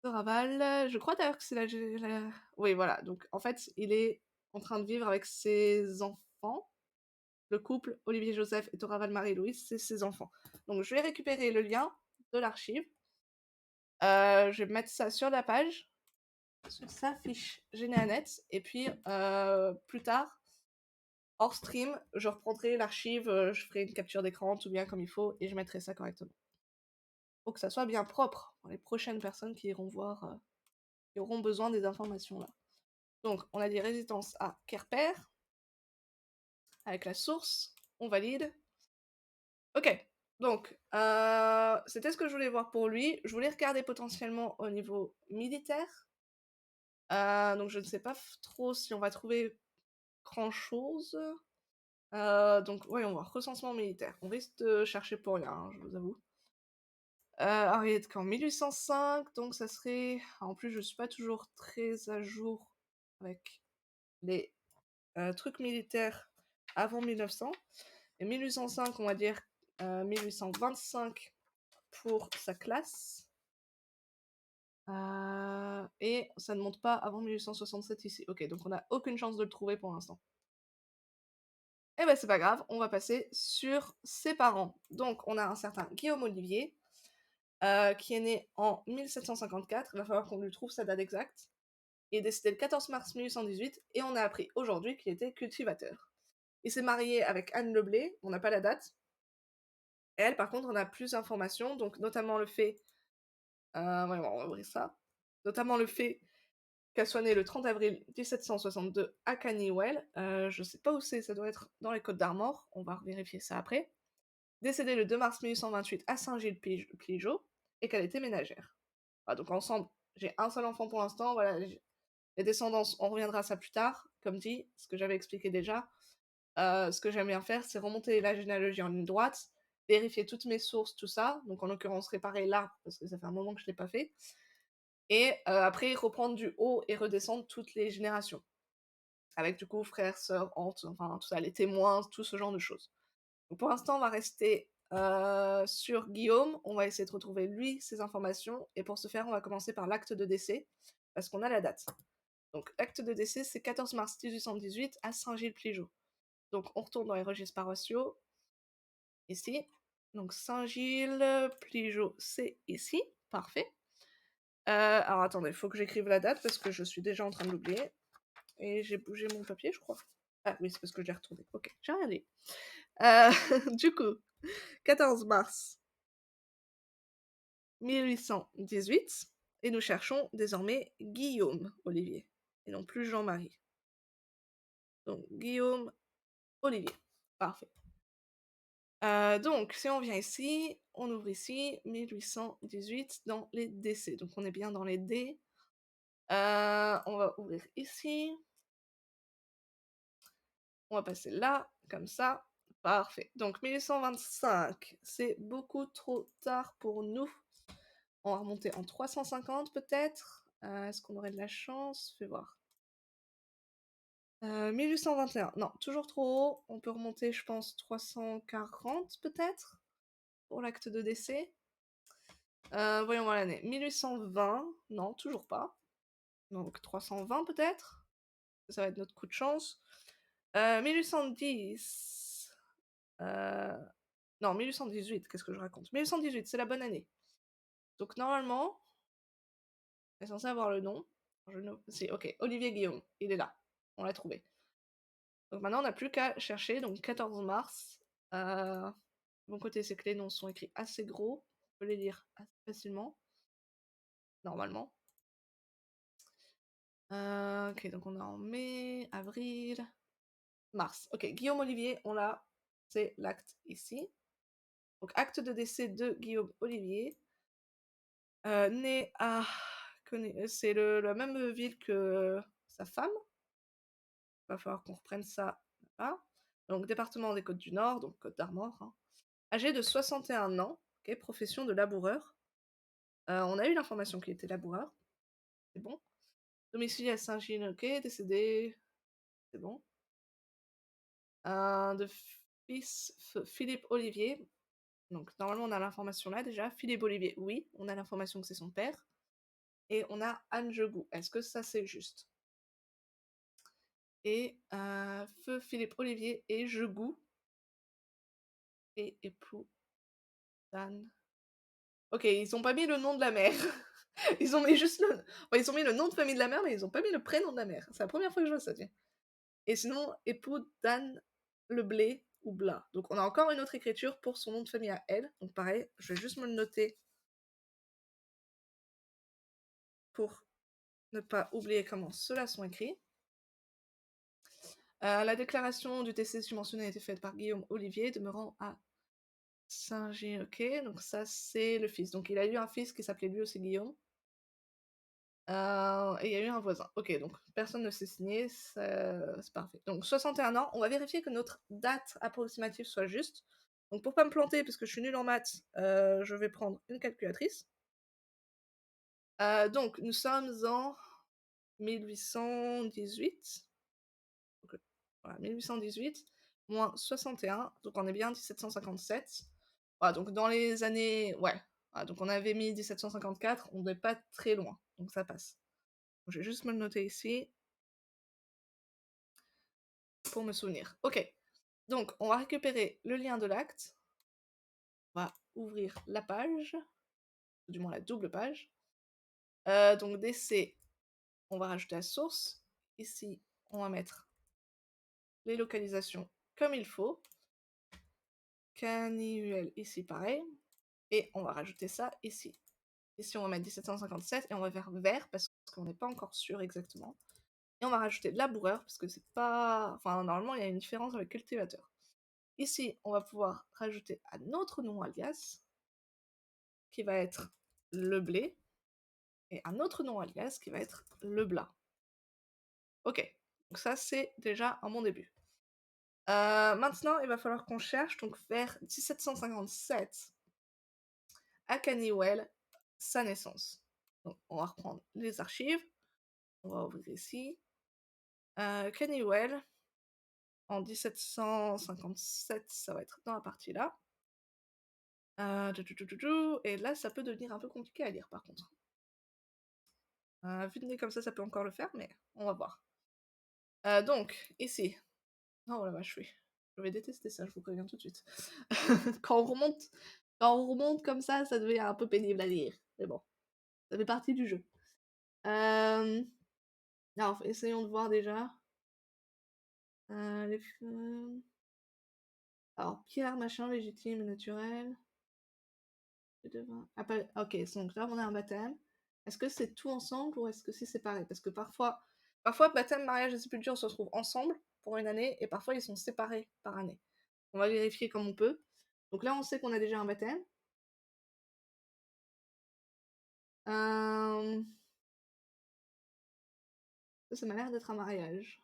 Raval, je crois d'ailleurs que c'est Oui, voilà, donc en fait, il est en train de vivre avec ses enfants. Le couple Olivier-Joseph et Toraval Marie-Louise, c'est ses enfants. Donc je vais récupérer le lien de l'archive. Je vais mettre ça sur la page, sur sa fiche Généanet, et puis plus tard, hors stream, je reprendrai l'archive, je ferai une capture d'écran tout bien comme il faut, et je mettrai ça correctement. Faut que ça soit bien propre pour les prochaines personnes qui iront voir, qui auront besoin des informations là. Donc, on a dit résidence à Querper, avec la source, on valide. Ok, donc, c'était ce que je voulais voir pour lui. Je voulais regarder potentiellement au niveau militaire. Donc, je ne sais pas trop si on va trouver grand-chose. Donc, voyons voir. Recensement militaire. On risque de chercher pour rien, hein, je vous avoue. Henriette qu'en 1805, donc ça serait... En plus, je suis pas toujours très à jour avec les trucs militaires avant 1900. Et 1805, on va dire 1825 pour sa classe. Et ça ne monte pas avant 1867 ici. Ok, donc on n'a aucune chance de le trouver pour l'instant. Eh ben c'est pas grave, on va passer sur ses parents. Donc on a un certain Guillaume Olivier, qui est né en 1754. Il va falloir qu'on lui trouve sa date exacte. Il est décédé le 14 mars 1818 et on a appris aujourd'hui qu'il était cultivateur. Il s'est marié avec Anne Leblé, on n'a pas la date. Elle, par contre, on a plus d'informations, donc notamment le fait... ouais, on va ouvrir ça. Notamment le fait qu'elle soit née le 30 avril 1762 à Cannywell. Je sais pas où c'est, ça doit être dans les Côtes-d'Armor, on va vérifier ça après. Décédée le 2 mars 1828 à Saint-Gilles-Pligeau, et qu'elle était ménagère. Voilà, donc ensemble, j'ai un seul enfant pour l'instant, voilà, les descendances, on reviendra à ça plus tard, comme dit, ce que j'avais expliqué déjà. Ce que j'aime bien faire, c'est remonter la généalogie en ligne droite, vérifier toutes mes sources, tout ça, donc en l'occurrence réparer l'arbre, parce que ça fait un moment que je ne l'ai pas fait, et après reprendre du haut et redescendre toutes les générations, avec du coup frères, sœurs, oncles, enfin tout ça, les témoins, tout ce genre de choses. Donc pour l'instant, on va rester sur Guillaume, on va essayer de retrouver lui ses informations, et pour ce faire, on va commencer par l'acte de décès, parce qu'on a la date. Donc l'acte de décès, c'est 14 mars 1818 à Saint-Gilles-Pligeau. Donc on retourne dans les registres paroissiaux, ici. Donc Saint-Gilles-Pligeau, c'est ici, parfait. Alors attendez, il faut que j'écrive la date, parce que je suis déjà en train de l'oublier. Et j'ai bougé mon papier, je crois. Ah oui, c'est parce que je l'ai retourné. Ok, j'ai rien dit. Euh, du coup, 14 mars 1818, et nous cherchons désormais Guillaume Olivier, et non plus Jean-Marie. Donc, Guillaume Olivier. Parfait. Donc, si on vient ici, on ouvre ici 1818 dans les décès. Donc, on est bien dans les D. On va ouvrir ici. On va passer là, comme ça. Parfait. Donc, 1825, c'est beaucoup trop tard pour nous. On va remonter en 350 peut-être. Est-ce qu'on aurait de la chance? Fais voir. 1821, non, toujours trop haut. On peut remonter, je pense, 340 peut-être pour l'acte de décès. Voyons voir l'année. 1820, non, toujours pas. Donc 320 peut-être. Ça va être notre coup de chance. 1810. Non, 1818, qu'est-ce que je raconte? 1818, c'est la bonne année. Donc normalement, on est censé avoir le nom. Si, ok, Olivier Guillaume, il est là. On l'a trouvé. Donc maintenant, on n'a plus qu'à chercher, donc 14 mars. De mon côté, c'est que les noms sont écrits assez gros. On peut les lire assez facilement. Normalement. Ok, donc on est en mai, avril, mars. Ok, Guillaume Olivier, on l'a. C'est l'acte ici. Donc, acte de décès de Guillaume Olivier. Né à... C'est la même ville que sa femme. Il va falloir qu'on reprenne ça là. Donc, département des Côtes du Nord, donc Côte d'Armor. Hein. Âgé de 61 ans, ok, profession de laboureur. On a eu l'information qu'il était laboureur. C'est bon. Domicile à Saint-Gilles, ok. Décédé. C'est bon. De fils Philippe Olivier. Donc, normalement, on a l'information là déjà. Philippe Olivier, oui. On a l'information que c'est son père. Et on a Anne Jegou. Est-ce que ça, c'est juste? Et feu Philippe Olivier et Jegou. Et époux d'Anne. Ok, ils ont pas mis le nom de la mère. Ils ont mis juste le... Enfin, ils ont mis le nom de famille de la mère, mais ils ont pas mis le prénom de la mère. C'est la première fois que je vois ça, tiens. Et sinon, époux d'Anne Leblé ou Blas. Donc on a encore une autre écriture pour son nom de famille à elle. Donc pareil, je vais juste me le noter pour ne pas oublier comment ceux-là sont écrits. La déclaration du décès subventionné a été faite par Guillaume Olivier, demeurant à Saint-Gilles, ok, donc ça c'est le fils. Donc il a eu un fils qui s'appelait lui aussi Guillaume. Et il y a eu un voisin. Ok, donc personne ne s'est signé, c'est parfait. Donc 61 ans, on va vérifier que notre date approximative soit juste. Donc pour pas me planter, parce que je suis nulle en maths, je vais prendre une calculatrice. Donc nous sommes en 1818. Donc, voilà, 1818 moins 61, donc on est bien 1757. Voilà, donc dans les années... Ouais, voilà, donc on avait mis 1754, on n'est pas très loin, donc ça passe. Donc, je vais juste me le noter ici, pour me souvenir. Ok, donc on va récupérer le lien de l'acte, on va ouvrir la page, ou du moins la double page. Donc décès, on va rajouter la source. Ici, on va mettre les localisations comme il faut. Canivel, ici pareil. Et on va rajouter ça ici. Ici, on va mettre 1757 et on va faire vert parce qu'on n'est pas encore sûr exactement. Et on va rajouter laboureur parce que c'est pas... Enfin, normalement, il y a une différence avec cultivateur. Ici, on va pouvoir rajouter un autre nom alias qui va être le blé et un autre nom alias qui va être le blas. Ok, donc ça, c'est déjà un bon début. Maintenant, il va falloir qu'on cherche donc vers 1757 à Caniwell sa naissance. Donc, on va reprendre les archives. On va ouvrir ici. Caniwell, en 1757, ça va être dans la partie là. Et là, ça peut devenir un peu compliqué à lire par contre. Vu de nez comme ça peut encore le faire, mais on va voir. Donc, ici. Oh la vache, oui. Je vais détester ça, je vous préviens tout de suite. Quand on remonte comme ça devient un peu pénible à lire. Mais bon, ça fait partie du jeu. Alors, essayons de voir déjà. Les alors pierre, machin, légitime et naturel. Ah, pas OK, donc là, on a un baptême. Est-ce que c'est tout ensemble ou est-ce que c'est séparé? Parce que parfois baptême, mariage et sépulture se retrouvent ensemble pour une année et parfois ils sont séparés par année. On va vérifier comme on peut. Donc là, on sait qu'on a déjà un baptême. Hem, ça m'a l'air d'être un mariage.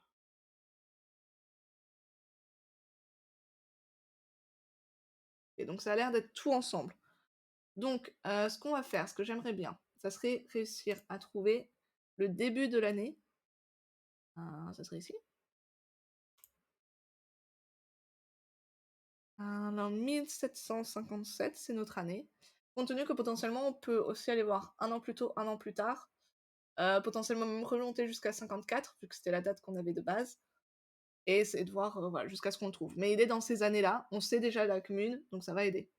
Et donc ça a l'air d'être tout ensemble. Donc, ce qu'on va faire, ce que j'aimerais bien, ça serait réussir à trouver le début de l'année. Ça serait ici. En 1757, c'est notre année. Compte tenu que potentiellement on peut aussi aller voir un an plus tôt, un an plus tard, potentiellement même remonter jusqu'à 54, vu que c'était la date qu'on avait de base, et essayer de voir, voilà, jusqu'à ce qu'on le trouve. Mais il est dans ces années-là, on sait déjà la commune, donc ça va aider.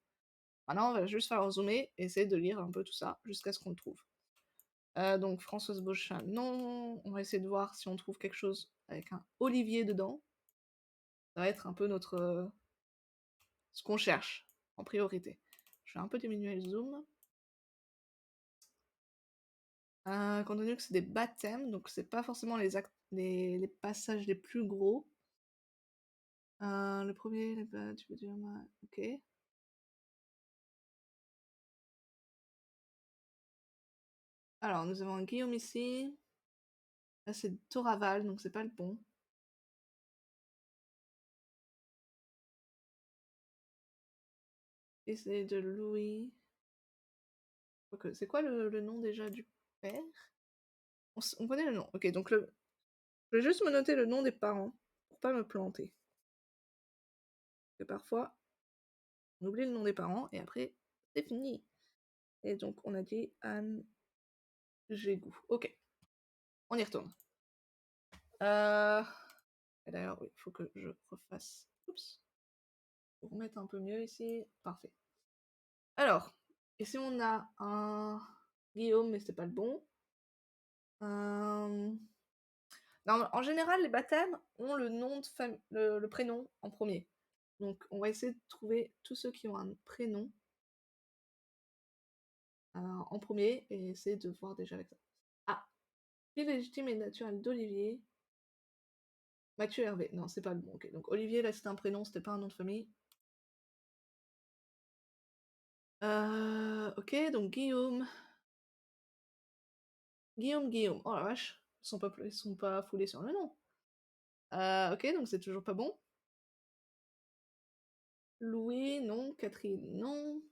Maintenant, on va juste faire zoomer et essayer de lire un peu tout ça jusqu'à ce qu'on le trouve. Donc Françoise Beauchamp, non. On va essayer de voir si on trouve quelque chose avec un Olivier dedans. Ça va être un peu notre, ce qu'on cherche en priorité. Je vais un peu diminuer le zoom. Compte tenu que c'est des baptêmes, donc c'est pas forcément les passages les plus gros. Le premier, tu veux dire, ok. Alors, nous avons un Guillaume ici. Là, c'est Toraval, donc c'est pas le bon. Et c'est de Louis. C'est quoi le nom déjà du père? On connaît le nom. Ok, donc je vais juste me noter le nom des parents pour pas me planter. Parce que parfois, on oublie le nom des parents et après, c'est fini. Et donc, on a dit Anne Gégou. Ok, on y retourne. Et d'ailleurs, oui, il faut que je refasse. Oups. Pour remettre un peu mieux ici. Parfait. Alors, ici on a un Guillaume, mais c'est pas le bon. Non, en général, les baptêmes ont le nom de le prénom en premier. Donc, on va essayer de trouver tous ceux qui ont un prénom en premier et essayer de voir déjà avec ça. Ah, fille légitime et naturelle d'Olivier. Mathieu Hervé. Non, c'est pas le bon. Ok, donc Olivier, là, c'était un prénom, c'était pas un nom de famille. Ok, donc Guillaume. Guillaume. Oh la vache. Ils sont pas foulés sur le nom. Ok, donc c'est toujours pas bon. Louis, non. Catherine, non.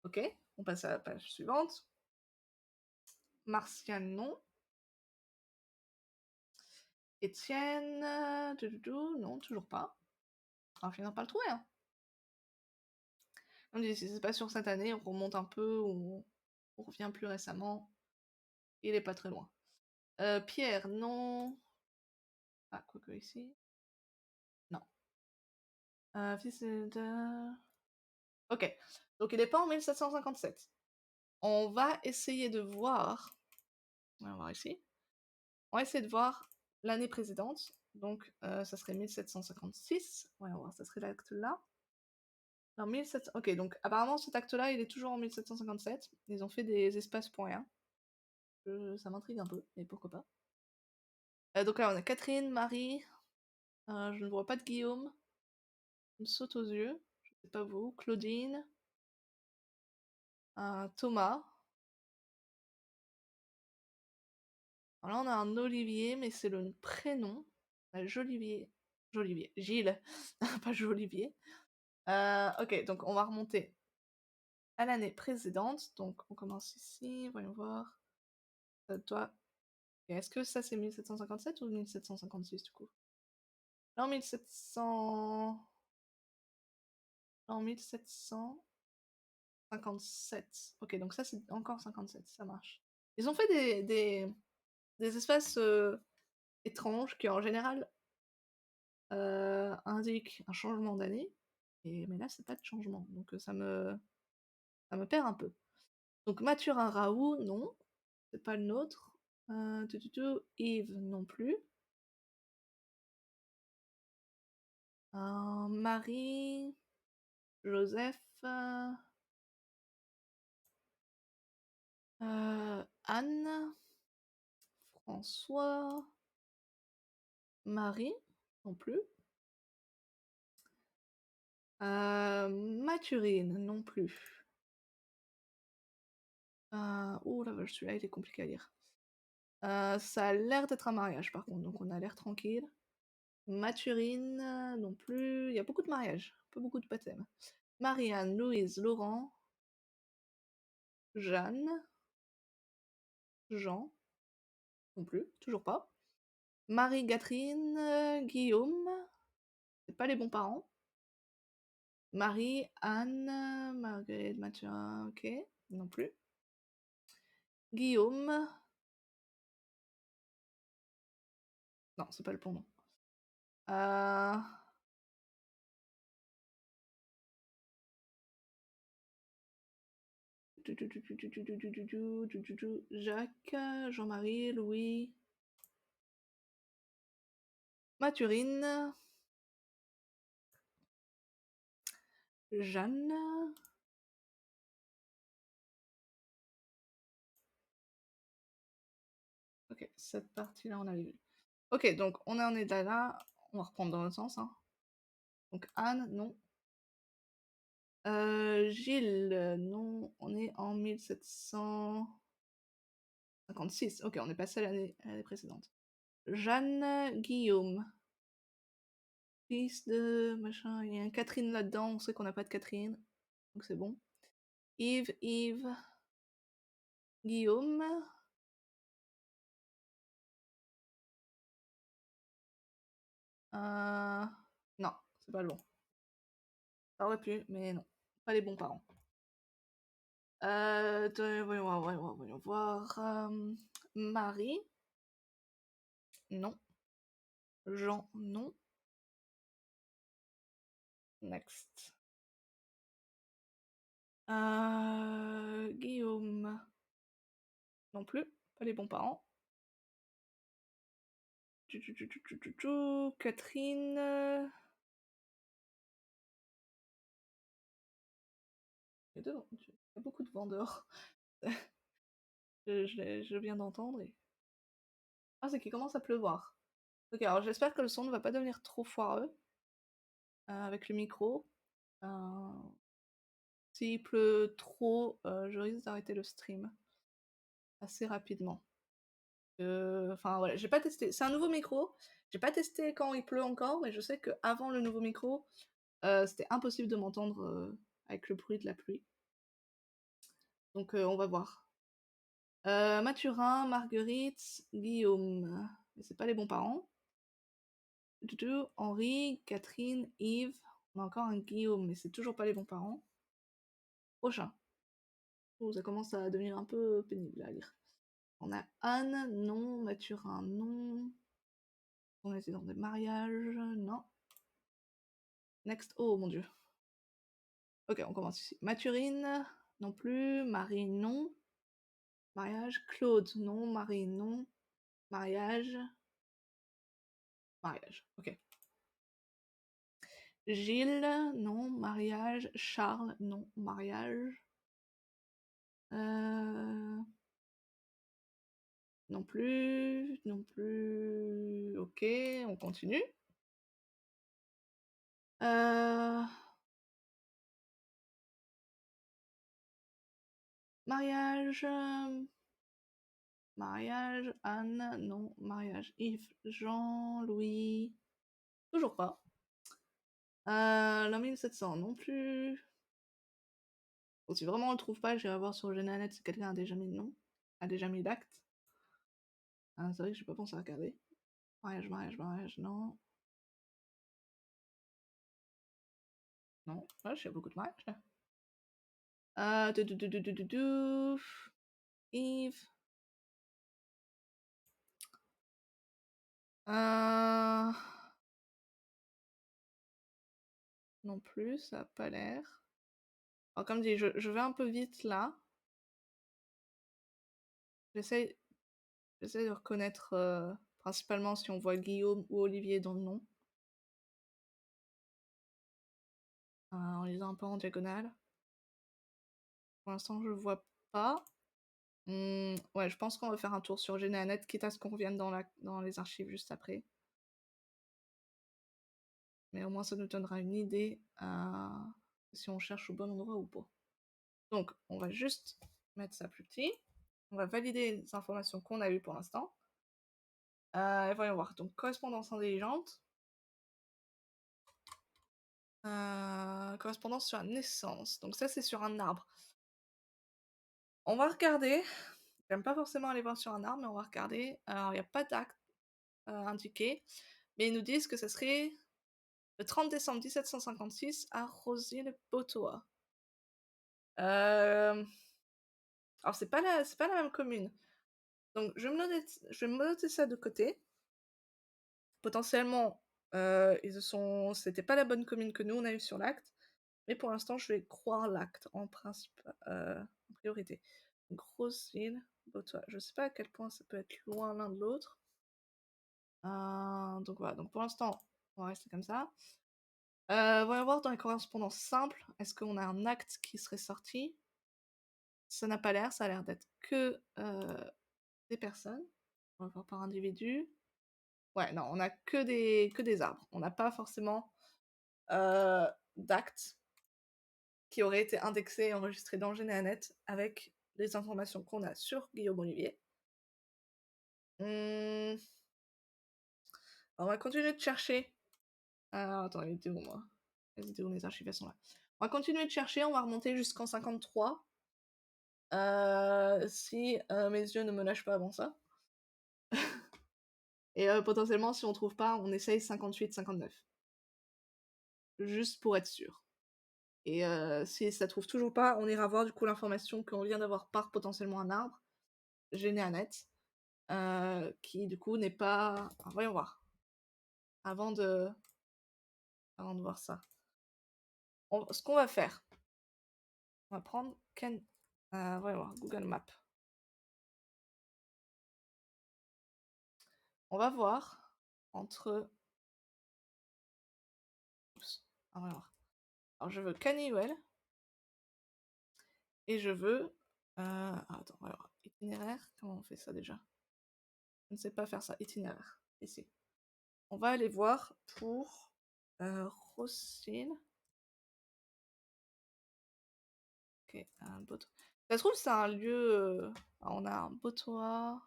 Ok, on passe à la page suivante. Martial, non. Étienne, non, toujours pas. On va finir par le trouver, hein. On dit si c'est pas sur cette année, on remonte un peu, on revient plus récemment. Il est pas très loin. Pierre, non. Ah, quoique ici. Non. Fils de... Ok, donc il est pas en 1757. On va essayer de voir... On va voir ici. On va essayer de voir l'année précédente. Donc, ça serait 1756. Ouais, on va voir, ça serait l'acte là. Non, 1700... Ok, donc apparemment cet acte-là, il est toujours en 1757. Ils ont fait des espaces pour rien. Ça m'intrigue un peu, mais pourquoi pas. Donc là, on a Catherine, Marie. Je ne vois pas de Guillaume. Il me saute aux yeux. Je sais pas vous. Claudine. Thomas. Alors là, on a un Olivier, mais c'est le prénom. Jolivier. Jolivier. Gilles. Pas Jolivier. Ok, donc on va remonter à l'année précédente. Donc on commence ici, voyons voir. Toi, est-ce que ça c'est 1757 ou 1756 du coup? Non, 1700... Non, 1757. Ok, donc ça c'est encore 57, ça marche. Ils ont fait des espaces étranges qui en général indiquent un changement d'année. Mais là, c'est pas de changement, donc ça me perd un peu. Donc Mathurin Raoult, non, c'est pas le nôtre. Yves non plus. Marie, Joseph, Anne, François, Marie non plus. Mathurine non plus. Oh la vache, celui-là il est compliqué à lire. Ça a l'air d'être un mariage par contre, donc on a l'air tranquille. Mathurine non plus. Il y a beaucoup de mariages, pas beaucoup de baptêmes. Marianne, Louise, Laurent, Jeanne, Jean non plus, toujours pas. Marie, Catherine, Guillaume, c'est pas les bons parents. Marie, Anne, Marguerite, Mathurin, ok, non plus. Guillaume, non, c'est pas le bon nom. Jacques, Jean-Marie, Louis, Mathurine, Jeanne. Ok, cette partie-là, on a vu. Ok, donc on en est là. On va reprendre dans l'autre sens. Hein. Donc Anne, non. Gilles, non. On est en 1756. Ok, on est passé à l'année précédente. Jeanne, Guillaume. Fils de machin. Il y a un Catherine là-dedans. On sait qu'on n'a pas de Catherine. Donc c'est bon. Yves, Guillaume. Non, c'est pas le bon. Ça aurait pu, mais non. Pas les bons parents. Voyons voir. Marie. Non. Jean, non. Next. Guillaume. Non plus. Pas les bons parents. Catherine. Il y a beaucoup de vendeurs. je viens d'entendre. Ah, c'est qu'il commence à pleuvoir. Ok, alors j'espère que le son ne va pas devenir trop foireux avec le micro. S'il pleut trop, je risque d'arrêter le stream assez rapidement. Enfin voilà, j'ai pas testé. C'est un nouveau micro. J'ai pas testé quand il pleut encore, mais je sais qu'avant le nouveau micro, c'était impossible de m'entendre avec le bruit de la pluie. Donc on va voir. Mathurin, Marguerite, Guillaume. Mais c'est pas les bons parents. Henri, Catherine, Yves. On a encore un Guillaume, mais c'est toujours pas les bons parents. Prochain. Oh, ça commence à devenir un peu pénible à lire. On a Anne, non. Mathurin, non. On était dans des mariages, non. Next, oh mon dieu. Ok, on commence ici. Mathurine, non plus. Marie, non. Mariage. Claude, non. Marie, non. Mariage. Mariage, ok. Gilles, non. Mariage. Charles, non. Mariage. Non plus. Non plus. Ok, on continue. Mariage. Mariage. Anne, non. Mariage. Yves, Jean, Louis. Toujours pas. L'an 1700 non plus. Bon, si vraiment on le trouve pas, j'irai voir sur Genanet si quelqu'un a déjà mis le nom. A déjà mis l'acte. C'est vrai que j'ai pas pensé à regarder. Mariage, non. Non, ouais, j'ai beaucoup de mariages là. Yves. Non plus, ça a pas l'air. Alors comme dit, je vais un peu vite là. J'essaye J'essaie de reconnaître, principalement si on voit Guillaume ou Olivier dans le nom, en lisant un peu en diagonale. Pour l'instant, je vois pas. Ouais, je pense qu'on va faire un tour sur Généanet, quitte à ce qu'on revienne dans les archives juste après. Mais au moins, ça nous donnera une idée, si on cherche au bon endroit ou pas. Donc, on va juste mettre ça plus petit. On va valider les informations qu'on a eues pour l'instant. Voyons voir. Donc, correspondance intelligente. Correspondance sur la naissance. Donc ça, c'est sur un arbre. On va regarder. J'aime pas forcément aller voir sur un arbre, mais on va regarder. Alors, il n'y a pas d'acte indiqué, mais ils nous disent que ça serait le 30 décembre 1756 à Rosy-le-Potoa. Alors, c'est pas la même commune. Donc, je vais me noter ça de côté. Potentiellement, c'était pas la bonne commune que nous, on a eu sur l'acte. Mais pour l'instant, je vais croire l'acte en principe, en priorité. Grosse ville, Botois. Je sais pas à quel point ça peut être loin l'un de l'autre. Donc voilà, donc pour l'instant, on va rester comme ça. On va voir dans les correspondances simples, est-ce qu'on a un acte qui serait sorti? Ça n'a pas l'air, ça a l'air d'être que des personnes. On va voir par individu. Ouais, non, on a que des arbres. On n'a pas forcément d'actes qui auraient été indexés et enregistrés dans Généanet avec les informations qu'on a sur Guillaume Olivier. On va continuer de chercher. Alors, attends, il était où, moi? Elles étaient où mes archives? Elles sont là. On va continuer de chercher, on va remonter jusqu'en 53. Si mes yeux ne me lâchent pas avant ça. Et potentiellement, si on trouve pas, on essaye 58-59. Juste pour être sûr. Et si ça trouve toujours pas, on ira voir du coup l'information qu'on vient d'avoir par potentiellement un arbre, Généanet, qui du coup n'est pas... Alors, voyons voir. Avant de voir ça. Ce qu'on va faire, on va prendre voyons voir, Google Maps. On va voir entre... Oups. Alors, voyons voir. Alors je veux Canyuel. Et je veux... attends, voyons voir. Itinéraire, comment on fait ça déjà? Je ne sais pas faire ça, itinéraire. Ici. On va aller voir pour Rosine. Ok, un Botois. Ça se trouve, c'est un lieu. On a un Botois.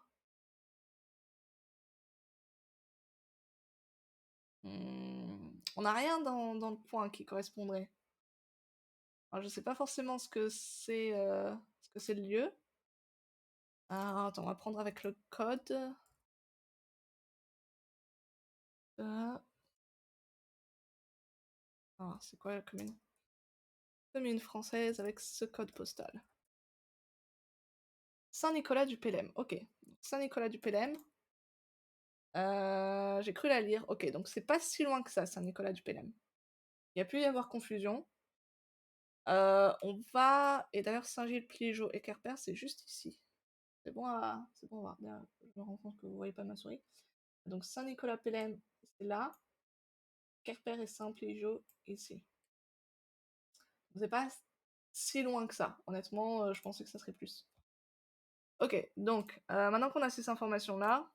On n'a rien dans le point qui correspondrait. Alors, je sais pas forcément ce que c'est le lieu. Attends, on va prendre avec le code. C'est quoi la commune? Commune française avec ce code postal. Saint-Nicolas-du-Pélem, ok. Saint-Nicolas-du-Pélem. J'ai cru la lire. Ok, donc c'est pas si loin que ça, Saint-Nicolas-du-Pélem. Il y a pu y avoir confusion. On va... Et d'ailleurs, Saint-Gilles-Pliégeau et Querper, c'est juste ici. C'est bon à voir. D'ailleurs, je me rends compte que vous voyez pas ma souris. Donc Saint-Nicolas-Pélem, c'est là. Querper et Saint-Pliégeau, ici. C'est pas si loin que ça. Honnêtement, je pensais que ça serait plus. Ok, donc, maintenant qu'on a ces informations-là...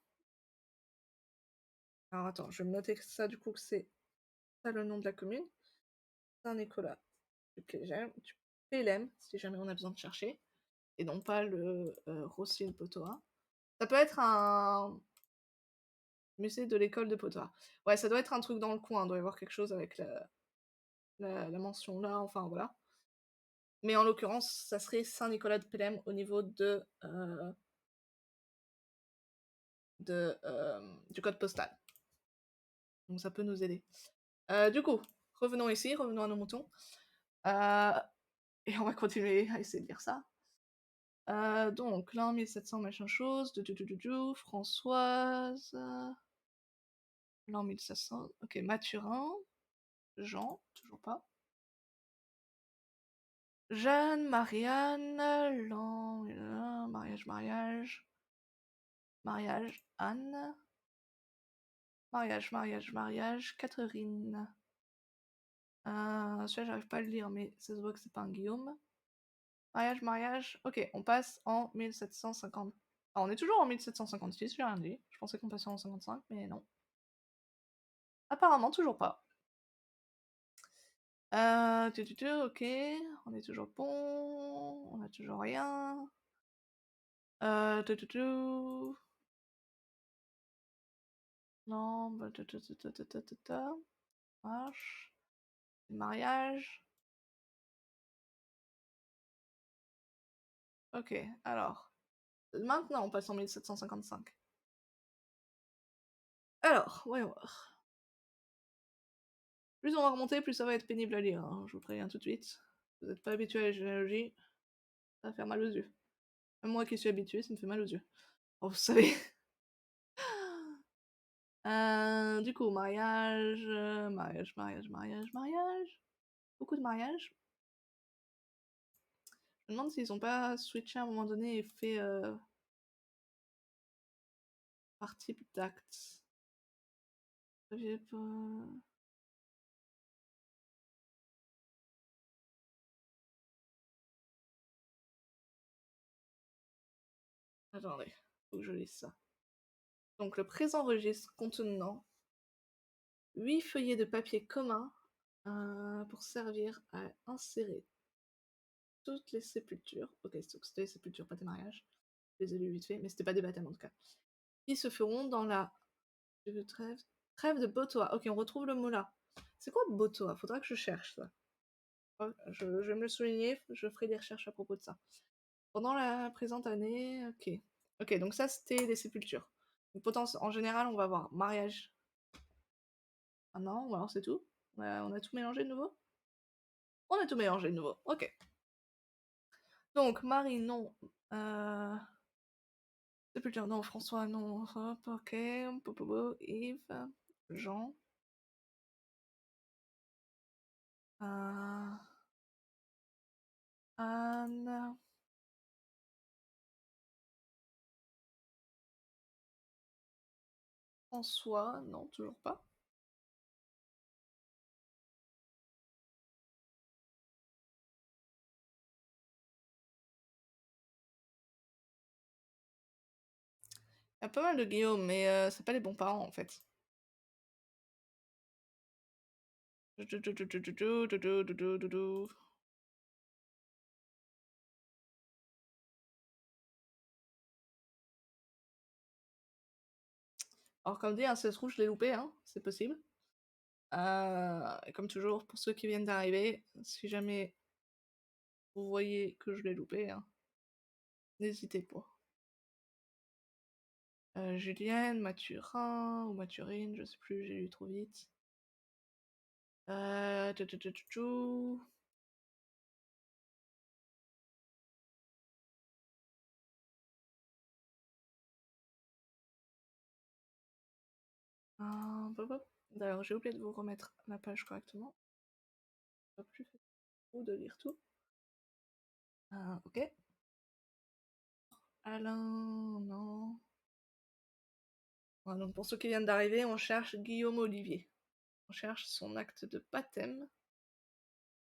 Alors attends, je vais me noter ça du coup que c'est ça le nom de la commune. Saint-Nicolas du Pélem, si jamais on a besoin de chercher. Et non pas le Rossi-le-Potoa. Ça peut être un musée de l'école de Potoa. Ouais, ça doit être un truc dans le coin, il doit y avoir quelque chose avec la mention là, enfin voilà. Mais en l'occurrence, ça serait Saint-Nicolas de Pélem au niveau du code postal. Donc ça peut nous aider. Du coup, revenons ici, revenons à nos moutons. Et on va continuer à essayer de lire ça. Donc, l'an 1700, machin chose, Françoise, l'an 1500, ok, Mathurin, Jean, toujours pas. Jeanne, Marianne, l'an, mariage. Mariage, Anne. Mariage, Catherine. Celui-là, j'arrive pas à le lire, mais ça se voit que c'est pas un Guillaume. Mariage. Ok, on passe en 1750. Ah, on est toujours en 1756, j'ai rien dit. Je pensais qu'on passait en 55, mais non. Apparemment, toujours pas. Ok, on est toujours bon, on a toujours rien. Non, bah, marche. Mariage. Ok, alors. Maintenant, on passe en 1755. Alors, voyons voir. Plus on va remonter, plus ça va être pénible à lire, hein, je vous préviens tout de suite. Vous n'êtes pas habitué à la généalogie, ça va faire mal aux yeux. Même moi qui suis habituée, ça me fait mal aux yeux. Oh, vous savez. Du coup, mariage. Beaucoup de mariages. Je me demande s'ils ont pas switché à un moment donné et fait par type d'acte. J'ai pas... Attendez, faut que je lise ça. Donc le présent registre contenant 8 feuillets de papier commun pour servir à insérer toutes les sépultures. Ok, c'était les sépultures, pas des mariages. Je les ai lus vite fait, mais c'était pas des baptêmes en tout cas. Qui se feront dans la trêve de Botoa. Ok, on retrouve le mot là. C'est quoi Botoa? Faudra que je cherche ça. Oh, je vais me le souligner, je ferai des recherches à propos de ça. Pendant la présente année, ok. Ok, donc ça c'était des sépultures. Donc, en général, on va avoir mariage. Ah non, ou alors c'est tout. On a tout mélangé de nouveau. On a tout mélangé de nouveau, ok. Donc, Marie, non. Sépulture, non. François, non. Hop, ok. Popobo, Yves, Jean. Euh, Anne. François, non, toujours pas. Il y a pas mal de Guillaume, mais c'est pas les bons parents en fait. Alors comme dit, hein, ça se trouve, je l'ai loupé, hein, c'est possible. Et comme toujours, pour ceux qui viennent d'arriver, si jamais vous voyez que je l'ai loupé, hein, n'hésitez pas. Julienne, Mathurin ou Mathurine, je sais plus, j'ai lu trop vite. Tchou, tchou, tchou, tchou, tchou. Pop, pop. D'ailleurs, j'ai oublié de vous remettre la page correctement. Pas plus facile de lire tout. Ok. Alain, non. Voilà, donc pour ceux qui viennent d'arriver, on cherche Guillaume Olivier. On cherche son acte de baptême.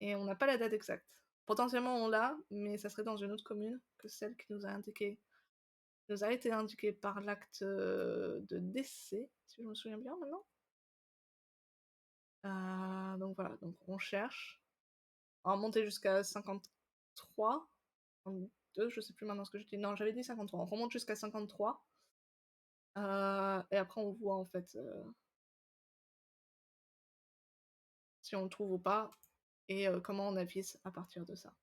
Et on n'a pas la date exacte. Potentiellement on l'a, mais ça serait dans une autre commune que celle qui nous a indiqué, nous a été indiquée par l'acte de décès, si je me souviens bien maintenant. Donc voilà, donc on cherche. On va monter jusqu'à 53. 52, je sais plus maintenant ce que j'ai dit. Non, j'avais dit 53. On remonte jusqu'à 53. Et après on voit en fait si on le trouve ou pas et comment on avise à partir de ça.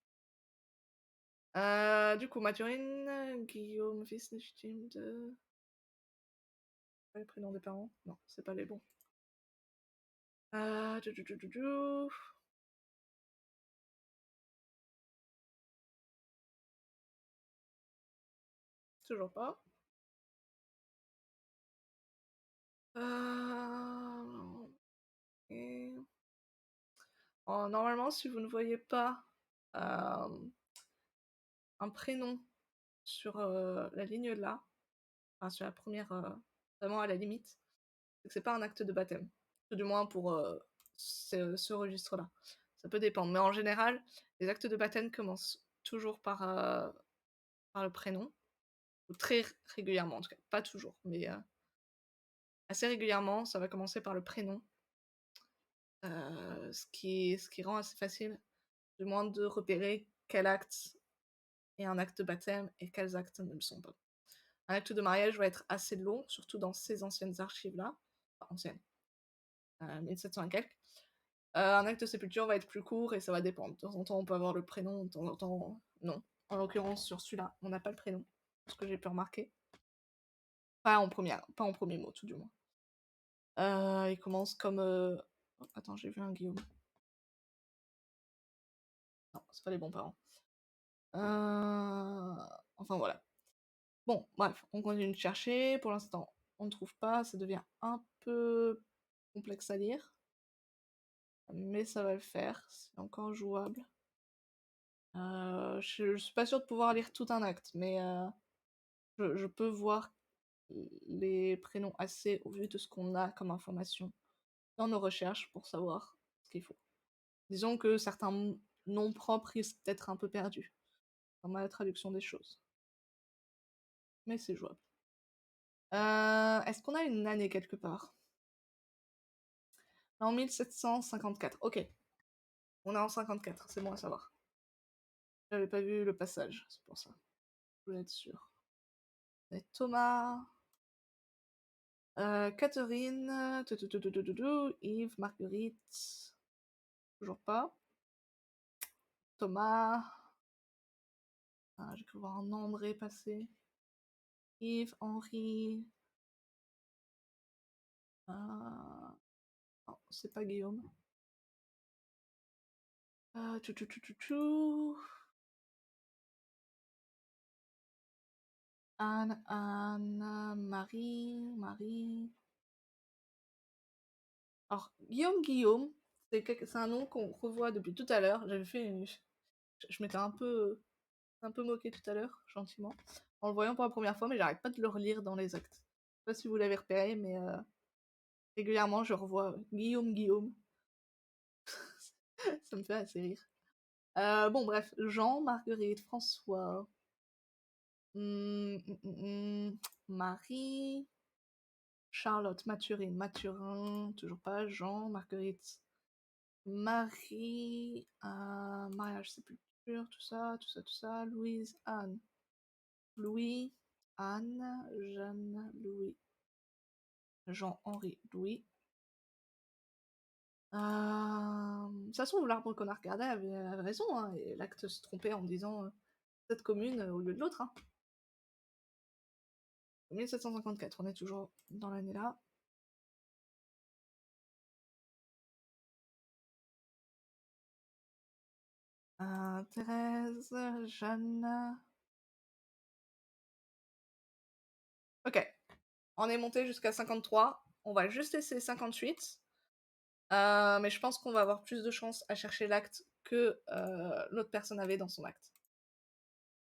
Du coup, Mathurine, Guillaume, fils légitime de... Pas les prénoms des parents? Non, c'est pas les bons. Euh... dou, dou, dou, dou, dou. Toujours pas. Ok. Oh, normalement, si vous ne voyez pas un prénom sur la ligne là, enfin sur la première, vraiment à la limite, c'est que c'est pas un acte de baptême. Du moins pour, ce registre-là. Ça peut dépendre, mais en général, les actes de baptême commencent toujours par le prénom, ou très régulièrement en tout cas, pas toujours, mais assez régulièrement, ça va commencer par le prénom, ce qui rend assez facile, du moins de repérer quel acte est un acte de baptême et quels actes ne le sont pas. Un acte de mariage va être assez long, surtout dans ces anciennes archives-là, enfin anciennes, 1700 et quelques. Un acte de sépulture va être plus court et ça va dépendre. De temps en temps, on peut avoir le prénom, de temps en temps, non. En l'occurrence, sur celui-là, on n'a pas le prénom, ce que j'ai pu remarquer. Pas en premier mot, tout du moins. Il commence comme... oh, attends, j'ai vu un Guillaume. Non, c'est pas les bons parents. Enfin, voilà. Bon, bref, on continue de chercher. Pour l'instant, on ne trouve pas. Ça devient un peu complexe à lire. Mais ça va le faire. C'est encore jouable. Je suis pas sûre de pouvoir lire tout un acte, mais je peux voir les prénoms assez au vu de ce qu'on a comme information dans nos recherches pour savoir ce qu'il faut. Disons que certains noms propres risquent d'être un peu perdus dans ma traduction des choses. Mais c'est jouable. Est-ce qu'on a une année quelque part? En 1754, ok. On est en 54, c'est bon à savoir. J'avais pas vu le passage, c'est pour ça. Je voulais être sûre. Et Thomas... Catherine, Yves, Marguerite, toujours pas. Thomas, j'ai cru voir un André passer. Yves, Henri, non, c'est pas Guillaume. Tchou, tchou, tchou, tchou, tchou. Anne, Anne, Marie, Marie. Alors, Guillaume, c'est un nom qu'on revoit depuis tout à l'heure. J'avais fait je m'étais un peu moqué tout à l'heure, gentiment, en le voyant pour la première fois, mais j'arrête pas de le relire dans les actes. Je sais pas si vous l'avez repéré, mais régulièrement je revois Guillaume. Ça me fait assez rire. Bon, bref, Jean, Marguerite, François, Marie, Charlotte, Mathurin, toujours pas, Jean, Marguerite, Marie, mariage, sépulture, tout ça, Louise, Anne, Louis, Anne, Jeanne, Louis, Jean-Henri, Louis. Ça se trouve, l'arbre qu'on a regardé avait raison, hein, et l'acte se trompait en disant cette commune au lieu de l'autre. Hein. 1754, on est toujours dans l'année là. Thérèse, Jeanne. Ok, on est monté jusqu'à 53. On va juste laisser 58. Mais je pense qu'on va avoir plus de chance à chercher l'acte que l'autre personne avait dans son acte.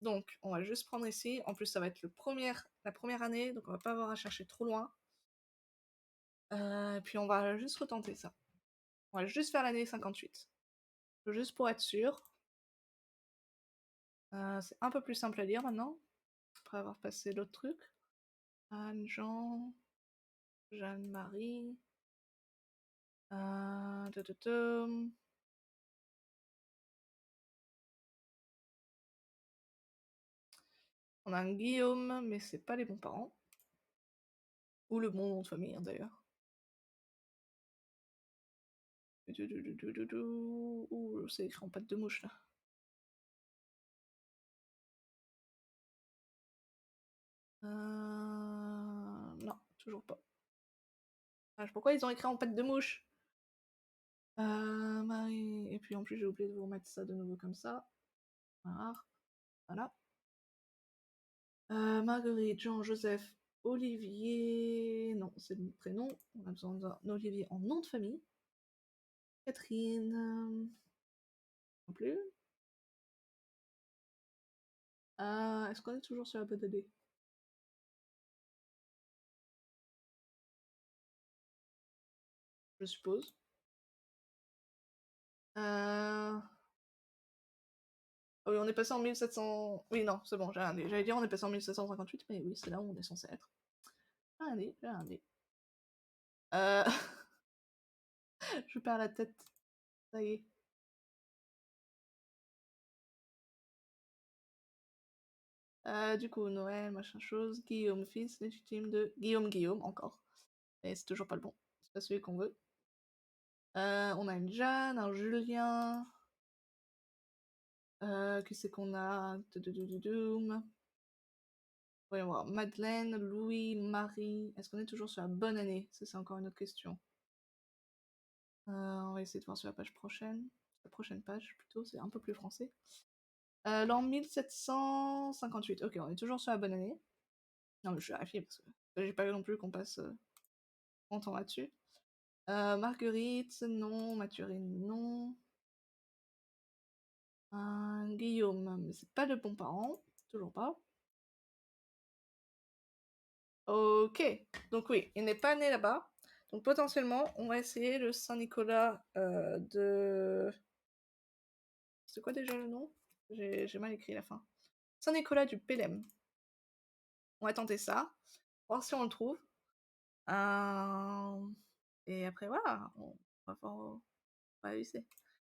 Donc, on va juste prendre ici. En plus, ça va être la première année, donc on va pas avoir à chercher trop loin. Puis on va juste retenter ça. On va juste faire l'année 58. Juste pour être sûr. C'est un peu plus simple à lire maintenant, après avoir passé l'autre truc. Anne, Jean, Jeanne-Marie. Tadadam. On a un Guillaume, mais c'est pas les bons parents. Ou le bon nom de famille, hein, d'ailleurs. Ouh, c'est écrit en patte de mouche, là. Non, toujours pas. Pourquoi ils ont écrit en patte de mouche? Marie... Et puis en plus, j'ai oublié de vous remettre ça de nouveau comme ça. Voilà. Marguerite, Jean, Joseph, Olivier... Non, c'est le prénom. On a besoin d'un Olivier en nom de famille. Catherine... Non plus. Est-ce qu'on est toujours sur la boîte de dés? je suppose. Euh... Oui, on est passé en 1700... Oui, non, c'est bon, j'ai un dé. J'allais dire on est passé en 1758, mais oui, c'est là où on est censé être. J'ai un dé, j'ai un dé. Euh... je perds la tête. Ça y est. Du coup, Noël, machin chose, Guillaume, fils légitime de Guillaume, encore. Et c'est toujours pas le bon. C'est pas celui qu'on veut. On a une Jeanne, un Julien. Qui c'est qu'on a? Voyons voir. Madeleine, Louis, Marie. Est-ce qu'on est toujours sur la bonne année? Ça, c'est encore une autre question. On va essayer de voir sur la page prochaine. La prochaine page, plutôt, c'est un peu plus français. L'an 1758. Ok, on est toujours sur la bonne année. Non, mais je vais vérifier parce que j'ai pas vu non plus qu'on passe 30 ans là-dessus. Marguerite, non. Mathurine, non. Guillaume, mais c'est pas le bon parent. Toujours pas. Ok, donc oui, il n'est pas né là-bas. Donc potentiellement, on va essayer le Saint-Nicolas de... C'est quoi déjà le nom? J'ai mal écrit la fin. Saint-Nicolas du Pélem. On va tenter ça, voir si on le trouve. Et après, voilà, on va voir, on va réussir.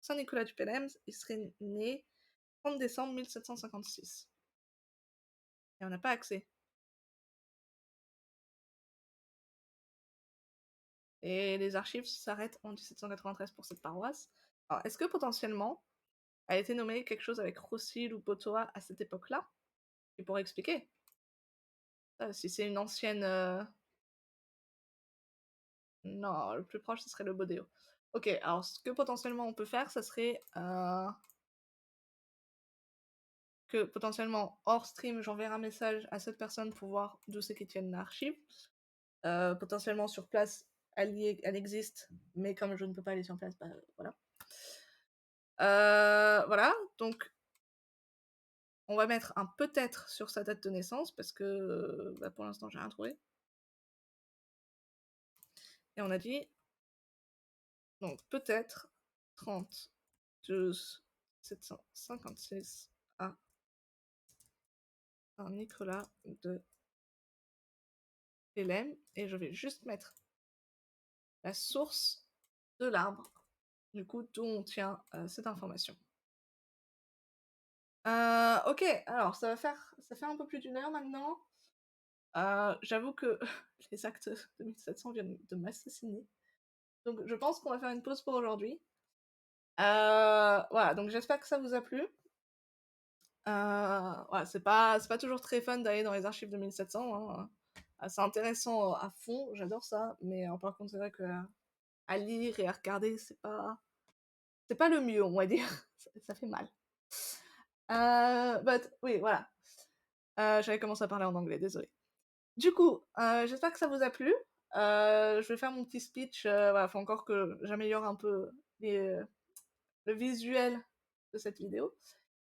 Saint-Nicolas du Pélem, il serait né 30 décembre 1756. Et on n'a pas accès. Et les archives s'arrêtent en 1793 pour cette paroisse. Alors, est-ce que potentiellement, a été nommé quelque chose avec Rossil ou Potoa à cette époque-là? Il pourrait expliquer. Si c'est une ancienne... Non, le plus proche, ce serait le Bodéo. Ok, alors ce que potentiellement on peut faire, ça serait que potentiellement, hors stream, j'enverrai un message à cette personne pour voir d'où c'est qu'ils tiennent l'archive. Potentiellement sur place, elle existe, mais comme je ne peux pas aller sur place, bah voilà. Voilà, donc on va mettre un peut-être sur sa date de naissance, parce que bah, pour l'instant j'ai rien trouvé. Et on a dit, donc peut-être 30, 12, 756 à un Nicolas de Hélène, et je vais juste mettre la source de l'arbre, du coup, d'où on tient cette information. Ok, alors ça fait un peu plus d'une heure maintenant. J'avoue que les actes de 1700 viennent de m'assassiner. Donc je pense qu'on va faire une pause pour aujourd'hui. Voilà, donc j'espère que ça vous a plu. Ouais, c'est pas toujours très fun d'aller dans les archives de 1700. Hein. C'est intéressant à fond, j'adore ça, mais par contre, c'est vrai que à lire et à regarder, c'est pas le mieux, on va dire. Ça fait mal. But, oui, voilà. J'avais commencé à parler en anglais, désolé. Du coup, j'espère que ça vous a plu. Je vais faire mon petit speech. Voilà, faut encore que j'améliore un peu le visuel de cette vidéo.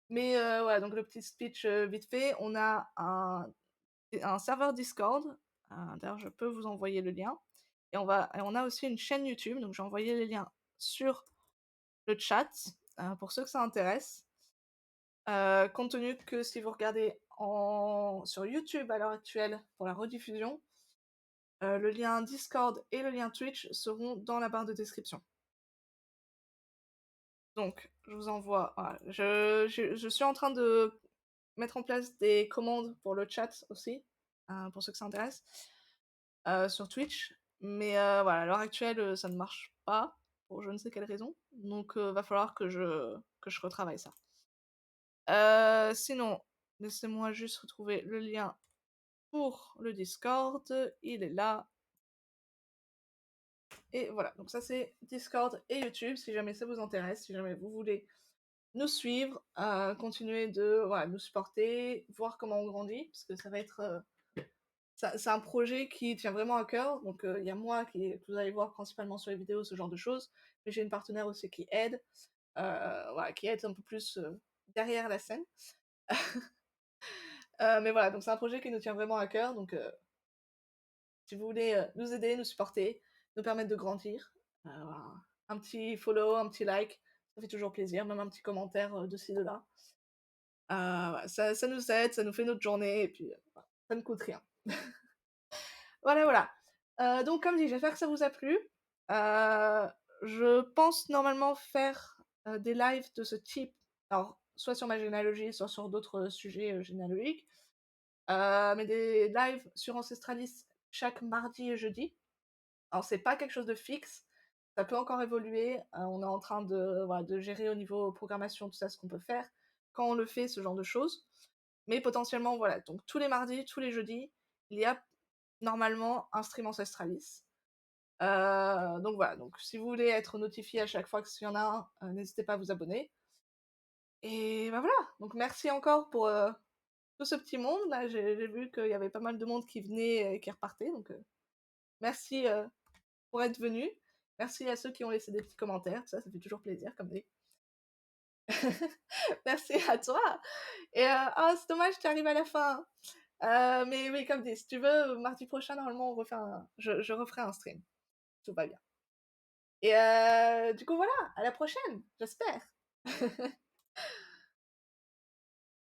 Mais voilà, donc le petit speech vite fait. On a un serveur Discord. D'ailleurs, je peux vous envoyer le lien. Et on a aussi une chaîne YouTube. Donc, j'ai envoyé les liens sur le chat pour ceux que ça intéresse. Compte tenu que si vous regardez sur YouTube à l'heure actuelle pour la rediffusion, le lien Discord et le lien Twitch seront dans la barre de description. Donc, je vous envoie. Voilà. Je suis en train de mettre en place des commandes pour le chat aussi, pour ceux que ça intéresse, sur Twitch. Mais voilà, à l'heure actuelle, ça ne marche pas, pour je ne sais quelle raison. Donc, va falloir que je retravaille ça. Sinon, laissez-moi juste retrouver le lien pour le Discord. Il est là. Et voilà, donc ça c'est Discord et YouTube, si jamais ça vous intéresse, si jamais vous voulez nous suivre, continuer de nous supporter, voir comment on grandit, parce que ça va être... c'est un projet qui tient vraiment à cœur, donc il y a moi que vous allez voir principalement sur les vidéos, ce genre de choses, mais j'ai une partenaire aussi qui aide, qui aide un peu plus derrière la scène. Mais voilà, donc c'est un projet qui nous tient vraiment à cœur, donc si vous voulez nous aider, nous supporter, nous permettre de grandir, Voilà. Un petit follow, un petit like, ça fait toujours plaisir, même un petit commentaire, de ci, de là. Ouais, ça nous aide, ça nous fait notre journée et puis, voilà, ça ne coûte rien. Voilà, voilà. Donc comme dit, j'espère que ça vous a plu. Je pense normalement faire, des lives de ce type, alors soit sur ma généalogie, soit sur d'autres, sujets, généalogiques, mais des lives sur Ancestralis chaque mardi et jeudi. Alors c'est pas quelque chose de fixe, ça peut encore évoluer, on est en train de, voilà, de gérer au niveau programmation, tout ça, ce qu'on peut faire, quand on le fait, ce genre de choses. Mais potentiellement, voilà, donc tous les mardis, tous les jeudis, il y a normalement un stream Ancestralis. Donc voilà, donc si vous voulez être notifié à chaque fois qu'il y en a un, n'hésitez pas à vous abonner. Et bah voilà, donc merci encore pour, tout ce petit monde là, j'ai vu qu'il y avait pas mal de monde qui venait et qui repartait, donc merci, pour être venu. Merci à ceux qui ont laissé des petits commentaires, ça fait toujours plaisir comme dit. Merci à toi et oh c'est dommage, tu arrives à la fin, mais oui, comme dit, si tu veux, mardi prochain, normalement, on refait un je referai un stream. Tout va bien et du coup, voilà, à la prochaine, j'espère.